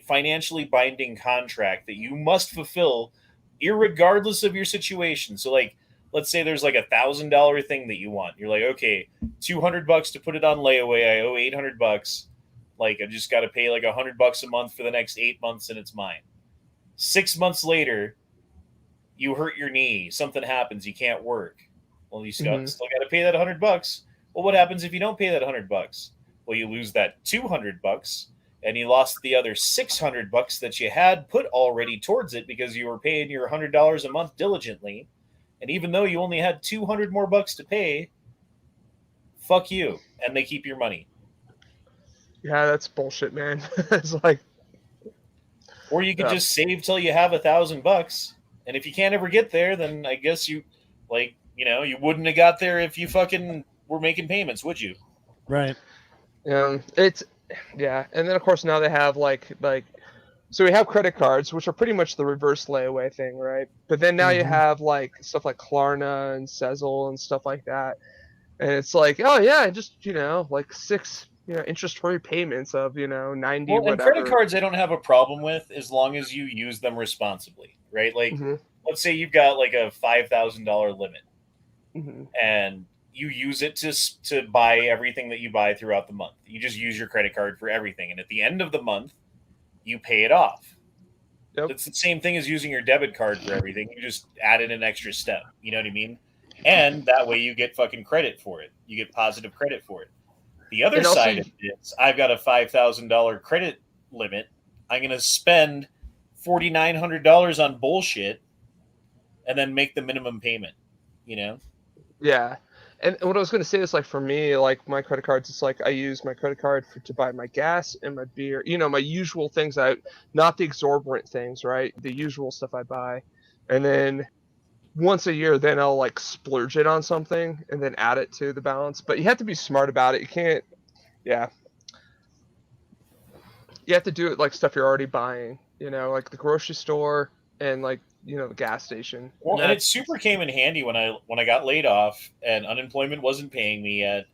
financially binding contract that you must fulfill, irregardless of your situation. So, like, let's say there's like $1,000 thing that you want. You're like, okay, $200 to put it on layaway. I owe $800. Like, I just got to pay like $100 a month for the next 8 months, and it's mine. 6 months later, you hurt your knee. Something happens. You can't work. Well, you still got to pay that $100. Well, what happens if you don't pay that $100? Well, you lose that $200, and you lost the other $600 that you had put already towards it because you were paying your $100 a month diligently. And even though you only had $200 more to pay, fuck you, and they keep your money. Yeah, that's bullshit, man. It's like, or you could just save till you have $1,000, and if you can't ever get there, then I guess you Like, you know, you wouldn't have got there if you fucking were making payments, would you? Right. It's yeah, and then of course now they have like so we have credit cards, which are pretty much the reverse layaway thing, right? But then now you have like stuff like Klarna and Sezzle and stuff like that, and it's like, oh yeah, just like 6 interest-free payments of 90 Well, and whatever. credit cards I don't have a problem with as long as you use them responsibly, right? Like, let's say you've got like a $5,000 limit, and you use it to buy everything that you buy throughout the month. You just use your credit card for everything, and at the end of the month, you pay it off. Yep. It's the same thing as using your debit card for everything. You just add in an extra step. You know what I mean? And that way you get fucking credit for it. You get positive credit for it. The other side of it is I've got a $5,000 credit limit. I'm going to spend $4,900 on bullshit and then make the minimum payment, Yeah. And what I was going to say is, like, for me, like, my credit cards, it's like I use my credit card to buy my gas and my beer, my usual things, not the exorbitant things, right? The usual stuff I buy. And then once a year, then I'll, like, splurge it on something and then add it to the balance. But you have to be smart about it. You can't, you have to do it like stuff you're already buying, like the grocery store and, like, the gas station. Well, and it super came in handy when I got laid off and unemployment wasn't paying me yet,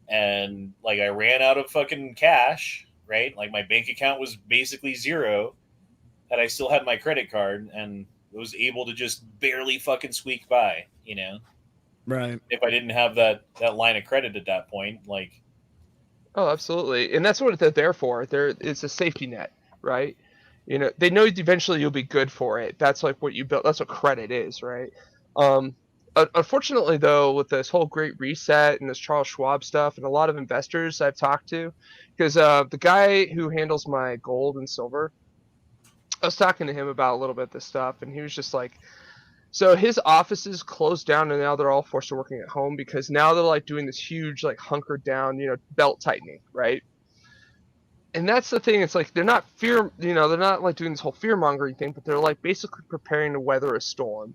and like I ran out of fucking cash, right? Like my bank account was basically zero, and I still had my credit card and was able to just barely fucking squeak by, Right. If I didn't have that line of credit at that point, like. Oh, absolutely, and that's what they're there for. It's a safety net, right? They know eventually you'll be good for it. That's like what you built. That's what credit is, right? Unfortunately, though, with this whole Great Reset and this Charles Schwab stuff, and a lot of investors I've talked to, because the guy who handles my gold and silver, I was talking to him about a little bit of this stuff, and he was just like, so his offices closed down, and now they're all forced to working at home because now they're like doing this huge like hunkered down, belt tightening, right? And that's the thing. It's like they're not they're not like doing this whole fear mongering thing, but they're like basically preparing to weather a storm.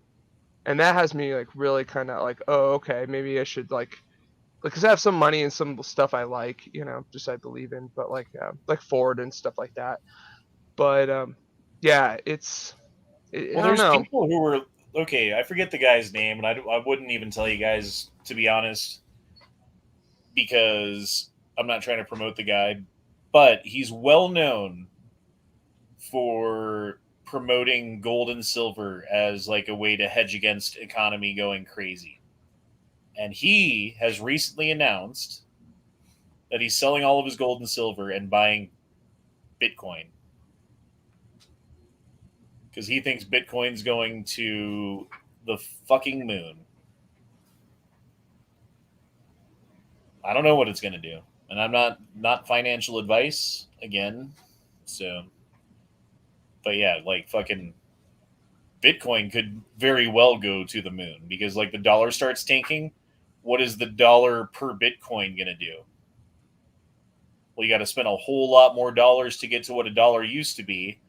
And that has me like really kind of like, oh, okay, maybe I should like, because I have some money and some stuff I like, just I believe in, but like Ford and stuff like that. But yeah, it's. I don't know. People who were okay. I forget the guy's name, and I wouldn't even tell you guys, to be honest, because I'm not trying to promote the guy. But he's well known for promoting gold and silver as like a way to hedge against economy going crazy. And he has recently announced that he's selling all of his gold and silver and buying Bitcoin. Because he thinks Bitcoin's going to the fucking moon. I don't know what it's going to do. And I'm not financial advice again, so. But yeah, like fucking Bitcoin could very well go to the moon because like the dollar starts tanking. What is the dollar per Bitcoin gonna do? Well, you got to spend a whole lot more dollars to get to what a dollar used to be,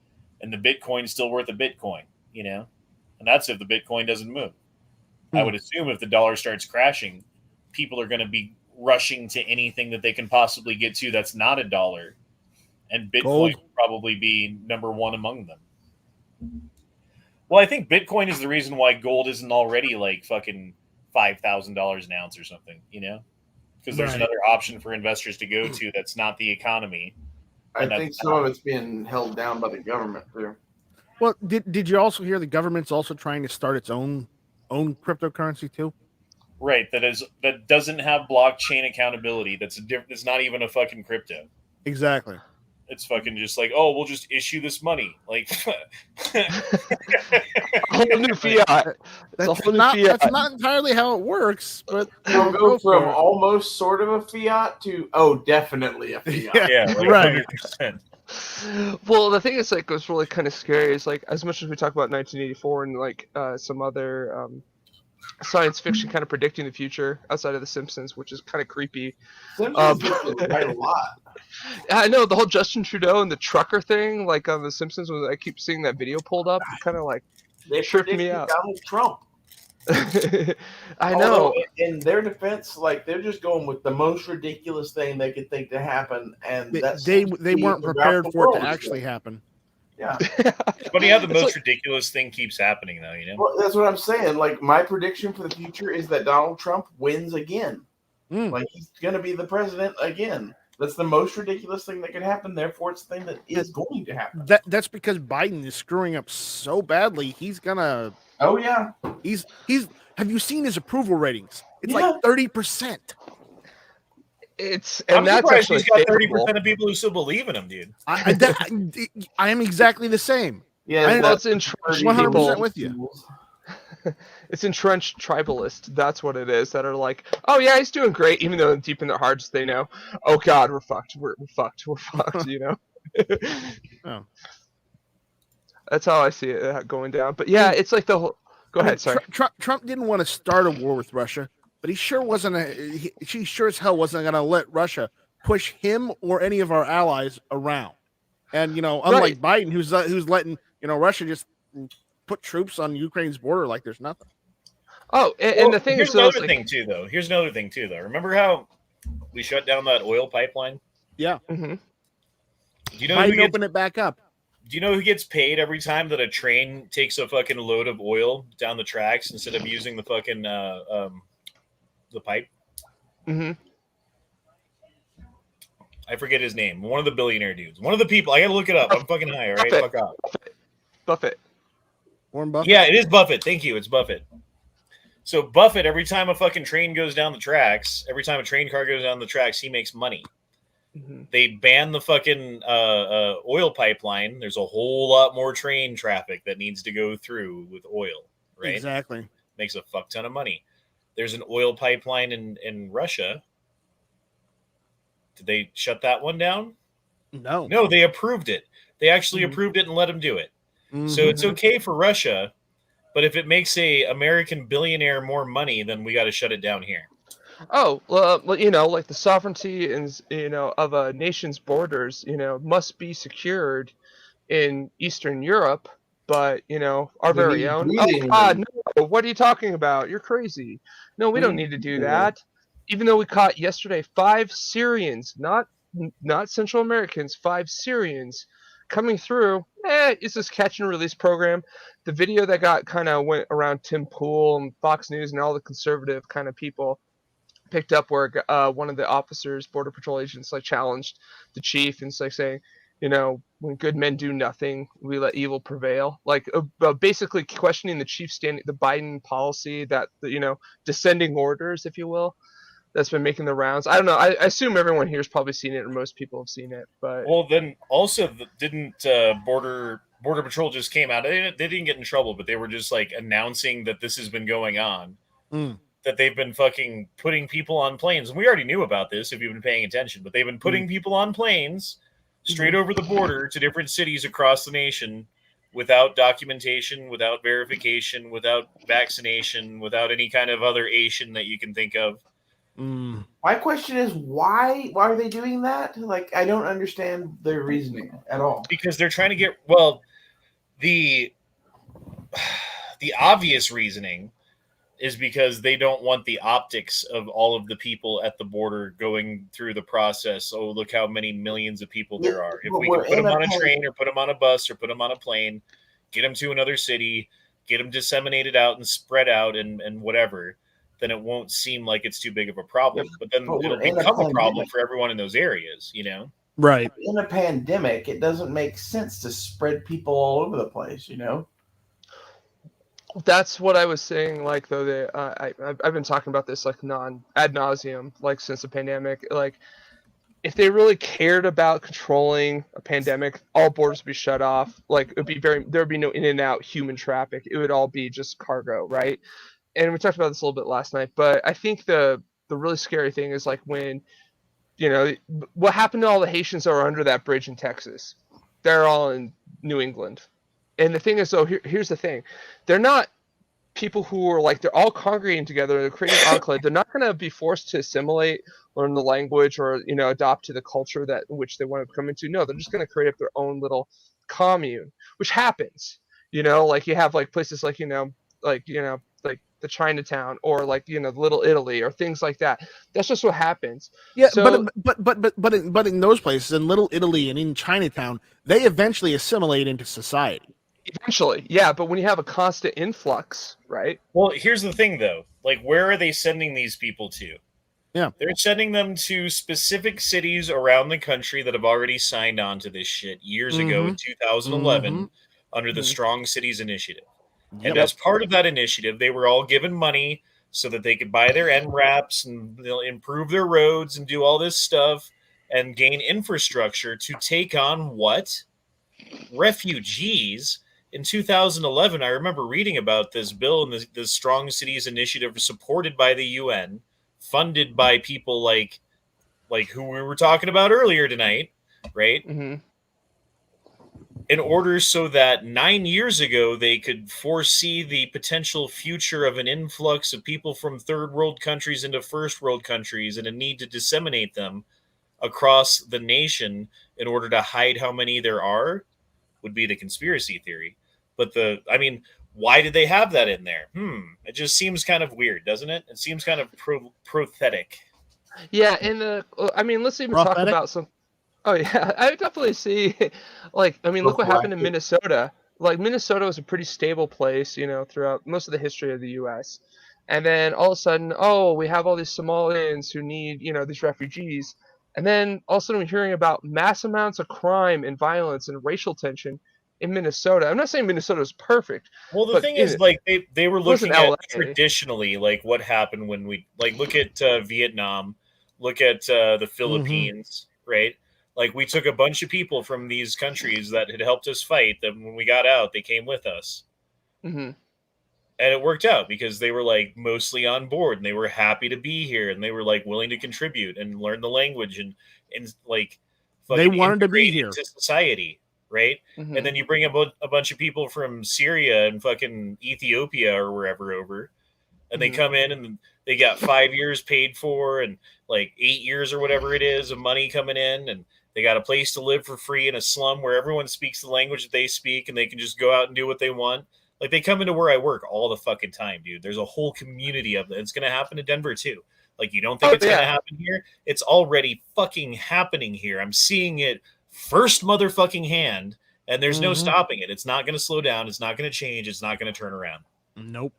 and the Bitcoin's still worth a Bitcoin, and that's if the Bitcoin doesn't move. I would assume if the dollar starts crashing, people are going to be rushing to anything that they can possibly get to that's not a dollar, and Bitcoin will probably be number one among them. Well, I think Bitcoin is the reason why gold isn't already like fucking $5,000 an ounce or something, because there's another option for investors to go to that's not the economy. I think some of it's being held down by the government too. Well, did you also hear the government's also trying to start its own cryptocurrency too? Right, that doesn't have blockchain accountability. That's not even a fucking crypto. Exactly. It's fucking just like, oh, we'll just issue this money. Like a whole new fiat. That's not entirely how it works, but you'll go from almost sort of a fiat to definitely a fiat. Yeah, like right. 100%. Well, the thing is, like, what's really kind of scary is, like, as much as we talk about 1984 and like some other science fiction kind of predicting the future outside of The Simpsons, which is kind of creepy. Simpsons write a lot. I know the whole Justin Trudeau and the trucker thing, like on The Simpsons, when I keep seeing that video pulled up, it kind of like they tripped me out. Donald Trump. I know. In their defense, like they're just going with the most ridiculous thing they could think to happen, and They weren't prepared for it to actually happen. Yeah. It's funny how the most ridiculous thing keeps happening, though. You know. Well, that's what I'm saying. Like my prediction for the future is that Donald Trump wins again. Like he's going to be the president again. That's the most ridiculous thing that could happen. Therefore, it's the thing that is going to happen. That's because Biden is screwing up so badly. He's gonna. Oh yeah. He's. Have you seen his approval ratings? It's like 30%. I'm surprised he's got 30% of people who still believe in him, dude. I am exactly the same. Yeah, that's entrenched 100% with you. It's entrenched tribalists. That's what it is. That are like, oh yeah, he's doing great, even though deep in their hearts they know, oh god, we're fucked. We're fucked. We're fucked. You know. Oh. That's how I see it going down. But yeah, it's like the whole. Go ahead. Sorry. Trump didn't want to start a war with Russia, but he sure as hell wasn't going to let Russia push him or any of our allies around. And unlike Biden, who's letting Russia just put troops on Ukraine's border like there's nothing. Oh, and the thing is, another thing too, though. Here's another thing too, though. Remember how we shut down that oil pipeline? Yeah. Mm-hmm. Do you know Biden open it back up? Do you know who gets paid every time that a train takes a fucking load of oil down the tracks instead of using the fucking the pipe? Mm-hmm. I forget his name. One of the billionaire dudes. One of the people. I gotta look it up. I'm fucking high, all right? Fuck off. Buffett. Warren Buffett? Yeah, it is Buffett. Thank you. It's Buffett. So Buffett, every time a fucking train goes down the tracks, every time a train car goes down the tracks, he makes money. Mm-hmm. They ban the fucking oil pipeline. There's a whole lot more train traffic that needs to go through with oil, right? Exactly. Makes a fuck ton of money. There's an oil pipeline in Russia. Did they shut that one down? No. No, they approved it. They actually approved it and let them do it. Mm-hmm. So it's okay for Russia, but if it makes a American billionaire more money, then we got to shut it down here. Oh, well, like the sovereignty and of a nation's borders, must be secured in Eastern Europe, but our very own. Oh God, no! What are you talking about? You're crazy. No, we don't need to do that. Even though we caught yesterday 5 Syrians, not Central Americans, 5 Syrians coming through. It's this catch and release program. The video that went around Tim Pool and Fox News and all the conservative kind of people picked up where one of the officers, Border Patrol agents, challenged the chief and saying, when good men do nothing, we let evil prevail. Basically questioning the chief the Biden policy that descending orders, if you will, that's been making the rounds. I don't know. I assume everyone here's probably seen it, or most people have seen it. But then also didn't Border Patrol just came out? They didn't get in trouble, but they were just announcing that this has been going on. That they've been fucking putting people on planes. And we already knew about this if you've been paying attention, but they've been putting people on planes straight over the border to different cities across the nation without documentation, without verification, without vaccination, without any kind of other Asian that you can think of. My question is, why are they doing that? I don't understand their reasoning at all. Because they're trying to get, the obvious reasoning is because they don't want the optics of all of the people at the border going through the process. Oh, look how many millions of people there are. If we can put them on a train or put them on a bus or put them on a plane, get them to another city, get them disseminated out and spread out and whatever, then it won't seem like it's too big of a problem. But then it'll become a problem for everyone in those areas, Right. In a pandemic, it doesn't make sense to spread people all over the place, That's what I was saying. Though I've been talking about this ad nauseum, since the pandemic. If they really cared about controlling a pandemic, all borders would be shut off. It would be there would be no in and out human traffic. It would all be just cargo, right? And we talked about this a little bit last night. But I think the really scary thing is when, what happened to all the Haitians that were under that bridge in Texas? They're all in New England. And the thing is, though, here's the thing. They're not people who are they're all congregating together. They're creating an enclave. They're not going to be forced to assimilate, learn the language, or, adopt to the culture which they want to come into. No, they're just going to create up their own little commune, which happens. You have places the Chinatown or like Little Italy or things like that. That's just what happens. Yeah, So, but in those places, in Little Italy and in Chinatown, they eventually assimilate into society. eventually, yeah. But when you have a constant influx, right? Well, here's the thing, though. Like, where are they sending these people to? Yeah. They're sending them to specific cities around the country that have already signed on to this shit years ago in 2011 under the Strong Cities Initiative. And as part of that initiative, they were all given money so that they could buy their NRAPs and improve their roads and do all this stuff and gain infrastructure to take on what? Refugees. In 2011, I remember reading about this bill and the Strong Cities Initiative supported by the UN, funded by people like who we were talking about earlier tonight, right? Mm-hmm. In order so that 9 years ago they could foresee the potential future of an influx of people from third world countries into first world countries and a need to disseminate them across the nation in order to hide how many there are, would be the conspiracy theory. But why did they have that in there? It just seems kind of weird, doesn't it? It seems kind of prothetic. Yeah, and let's even talk about some. Oh yeah, I definitely see. Look what happened in Minnesota. Like Minnesota was a pretty stable place, throughout most of the history of the U.S. And then all of a sudden, we have all these Somalians who need, these refugees. And then all of a sudden, we're hearing about mass amounts of crime and violence and racial tension in Minnesota. I'm not saying Minnesota is perfect. Well, the thing is, like they were looking at traditionally, like what happened when we look at Vietnam, look at the Philippines, right? Like we took a bunch of people from these countries that had helped us fight. That when we got out, they came with us, and it worked out because they were like mostly on board and they were happy to be here and they were like willing to contribute and learn the language and like they wanted to be here into society, right? And then you bring a bunch of people from Syria and fucking Ethiopia or wherever over, and they come in and they got 5 years paid for and like 8 years or whatever it is of money coming in, and they got a place to live for free in a slum where everyone speaks the language that they speak and they can just go out and do what they want. Like they come into where I work all the fucking time, dude. There's a whole community of it. It's going to happen in Denver too. Like you don't think it's going to happen here? It's already fucking happening here. I'm seeing it first motherfucking hand, and there's no stopping it. It's not going to slow down. It's not going to change. It's not going to turn around. Nope.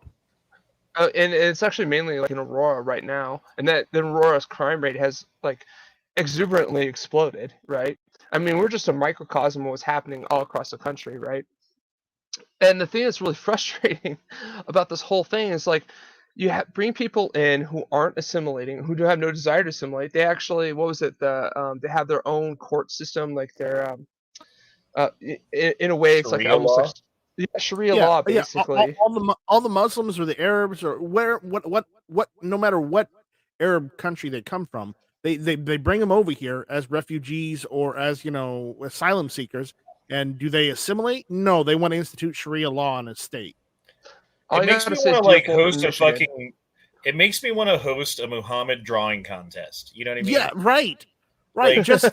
And it's actually mainly like in Aurora right now, and that the Aurora's crime rate has like exuberantly exploded, right? I mean, we're just a microcosm of what's happening all across the country, right? And the thing that's really frustrating about this whole thing is like you bring people in who aren't assimilating, who do have no desire to assimilate. They actually, they have their own court system, like their in a way, it's Sharia like almost law? like Sharia law, basically. All the Muslims or the Arabs or what no matter what Arab country they come from, they bring them over here as refugees or as asylum seekers. And do they assimilate? No, they want to institute Sharia law in a state. It makes me want to like host a fucking. It makes me want to host a Muhammad drawing contest. You know what I mean? Yeah, right. Like, just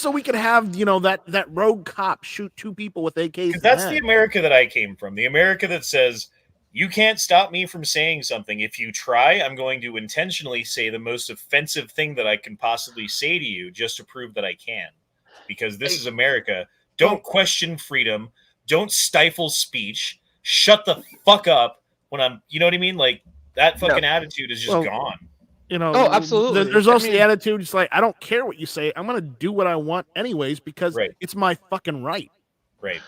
so we could have that rogue cop shoot two people with AKs. That's the America that I came from. The America that says you can't stop me from saying something. If you try, I'm going to intentionally say the most offensive thing that I can possibly say to you just to prove that I can. Because this is America. Don't question freedom. Don't stifle speech. Shut the fuck up when I'm, you know what I mean? Like that fucking attitude is just gone. Absolutely. There's also the attitude. It's like, I don't care what you say. I'm going to do what I want anyways, because it's my fucking right. Right.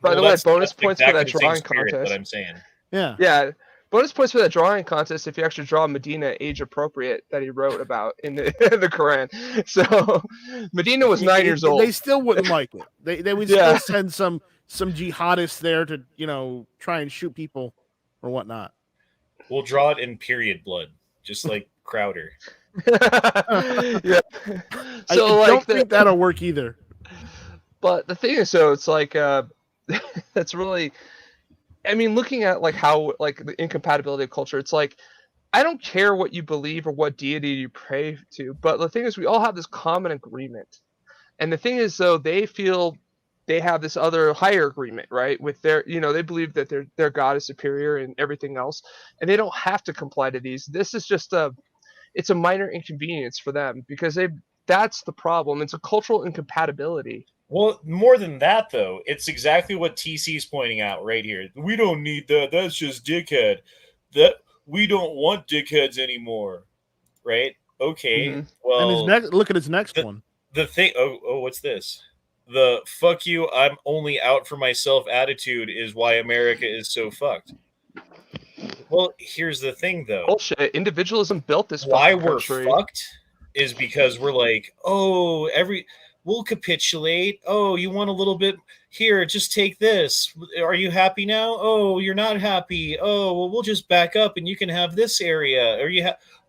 By the way, bonus points for that drawing contest. That I'm saying. Yeah. Yeah. Bonus points for that drawing contest if you actually draw Medina age appropriate that he wrote about in the Quran. So Medina was 9 years old. They still wouldn't like it. They would still send some jihadists there to try and shoot people or whatnot. We'll draw it in period blood, just like Crowder. Yeah. So I don't think that'll work either. But the thing is, so it's like that's really. I mean, looking at like how like the incompatibility of culture, it's like I don't care what you believe or what deity you pray to, but the thing is, we all have this common agreement. And the thing is, though, they feel they have this other higher agreement, right? With their, they believe that their God is superior and everything else, and they don't have to comply to these. This is just it's a minor inconvenience for them because that's the problem. It's a cultural incompatibility. Well, more than that, though, it's exactly what TC's pointing out right here. We don't need that. That's just dickhead. That we don't want dickheads anymore, right? Okay. Mm-hmm. Well, and look at his next one. The thing. Oh, what's this? The "fuck you, I'm only out for myself" attitude is why America is so fucked. Well, here's the thing, though. Bullshit. Individualism built this. Why we're country. fucked is because we're like, oh, we'll capitulate. Oh, you want a little bit here? Just take this. Are you happy now? Oh, you're not happy. Oh, well, we'll just back up and you can have this area. Or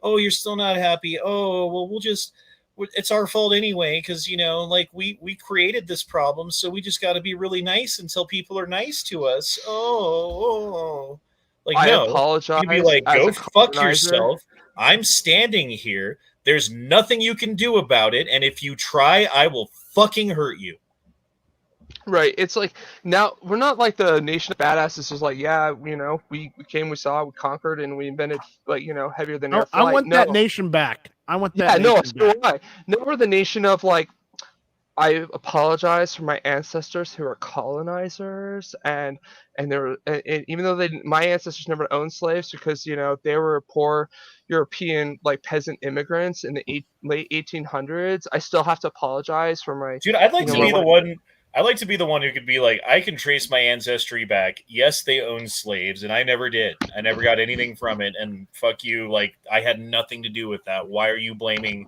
oh, you're still not happy. Oh, well, it's our fault anyway because like we created this problem, so we just got to be really nice until people are nice to us. Oh. Like, I no, apologize. you'd be like, go fuck yourself. I'm standing here. There's nothing you can do about it. And if you try, I will fucking hurt you. Right. It's like, now we're not like the nation of badasses who's like, yeah, we came, we saw, we conquered, and we invented heavier than air flight. I want that nation back. I want that. Yeah, nation so back. No, we're the nation of like, I apologize for my ancestors who are colonizers, and even though my ancestors never owned slaves because they were poor European like peasant immigrants in the late 1800s, I still have to apologize for my. Dude, I'd like to be the one. I like to be the one who could be like, I can trace my ancestry back. Yes, they owned slaves, and I never did. I never got anything from it, and fuck you. Like, I had nothing to do with that. Why are you blaming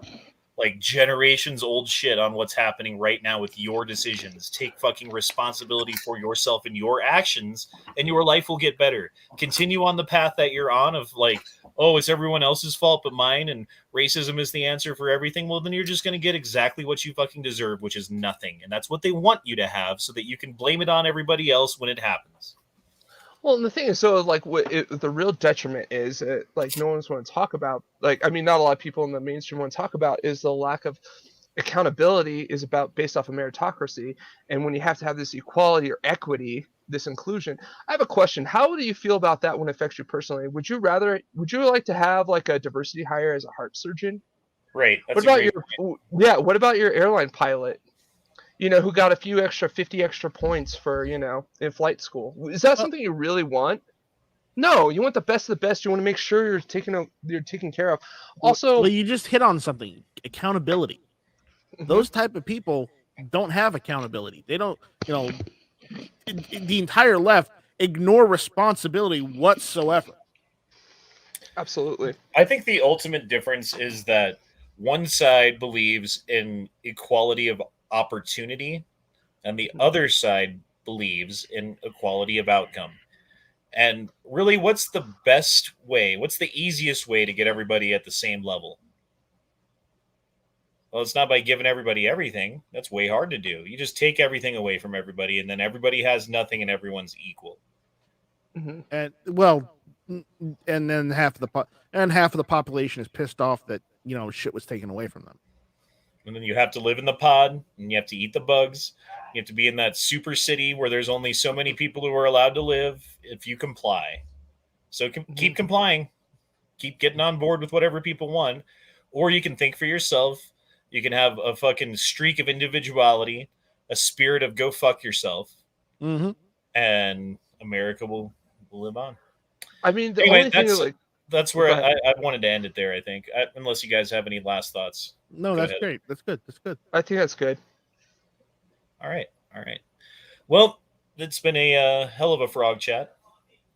like generations old shit on what's happening right now with your decisions? Take fucking responsibility for yourself and your actions, and your life will get better. Continue on the path that you're on of like, oh, it's everyone else's fault but mine, and racism is the answer for everything. Well, then you're just going to get exactly what you fucking deserve, which is nothing. And that's what they want you to have so that you can blame it on everybody else when it happens. Well, and the thing is, so like, the real detriment is, like, no one's want to talk about. Like, I mean, not a lot of people in the mainstream want to talk about is the lack of accountability is based off of meritocracy, and when you have to have this equality or equity, this inclusion. I have a question. How do you feel about that when it affects you personally? Would you like to have like a diversity hire as a heart surgeon? Right. What about your airline pilot? Who got 50 extra points for, in flight school. Is that something you really want? No, you want the best of the best. You want to make sure you're taken care of. Also, well, you just hit on something. Accountability. Those type of people don't have accountability. They don't, the entire left ignore responsibility whatsoever. Absolutely. I think the ultimate difference is that one side believes in equality of opportunity, and the other side believes in equality of outcome. And really, what's the best way? What's the easiest way to get everybody at the same level? Well, it's not by giving everybody everything. That's way hard to do. You just take everything away from everybody, and then everybody has nothing, and everyone's equal. Mm-hmm. And then half of the population is pissed off that shit was taken away from them. And then you have to live in the pod, and you have to eat the bugs. You have to be in that super city where there's only so many people who are allowed to live if you comply. So keep complying. Keep getting on board with whatever people want. Or you can think for yourself. You can have a fucking streak of individuality, a spirit of go fuck yourself, and America will live on. I mean, that's where I wanted to end it there, I think. Unless you guys have any last thoughts. No, that's great. That's good. I think that's good. All right. Well, it's been a hell of a frog chat.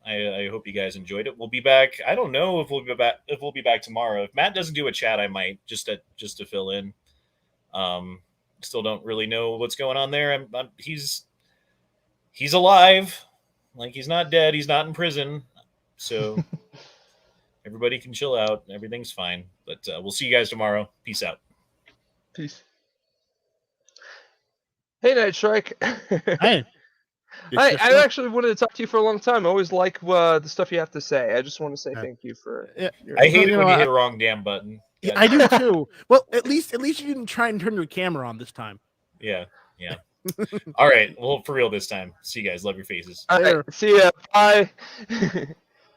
I hope you guys enjoyed it. We'll be back. I don't know if we'll be back tomorrow. If Matt doesn't do a chat, I might just to fill in. Still don't really know what's going on there. He's alive. Like, he's not dead. He's not in prison. So everybody can chill out. Everything's fine. But we'll see you guys tomorrow. Peace out. Peace. Hey, Night Strike. Hey. I actually wanted to talk to you for a long time. I always like the stuff you have to say. I just want to say thank you for. I hate it when you hit the wrong damn button. Yeah, I do too. Well, at least you didn't try and turn your camera on this time. Yeah. All right. Well, for real this time. See you guys. Love your faces. All right. See ya. Bye.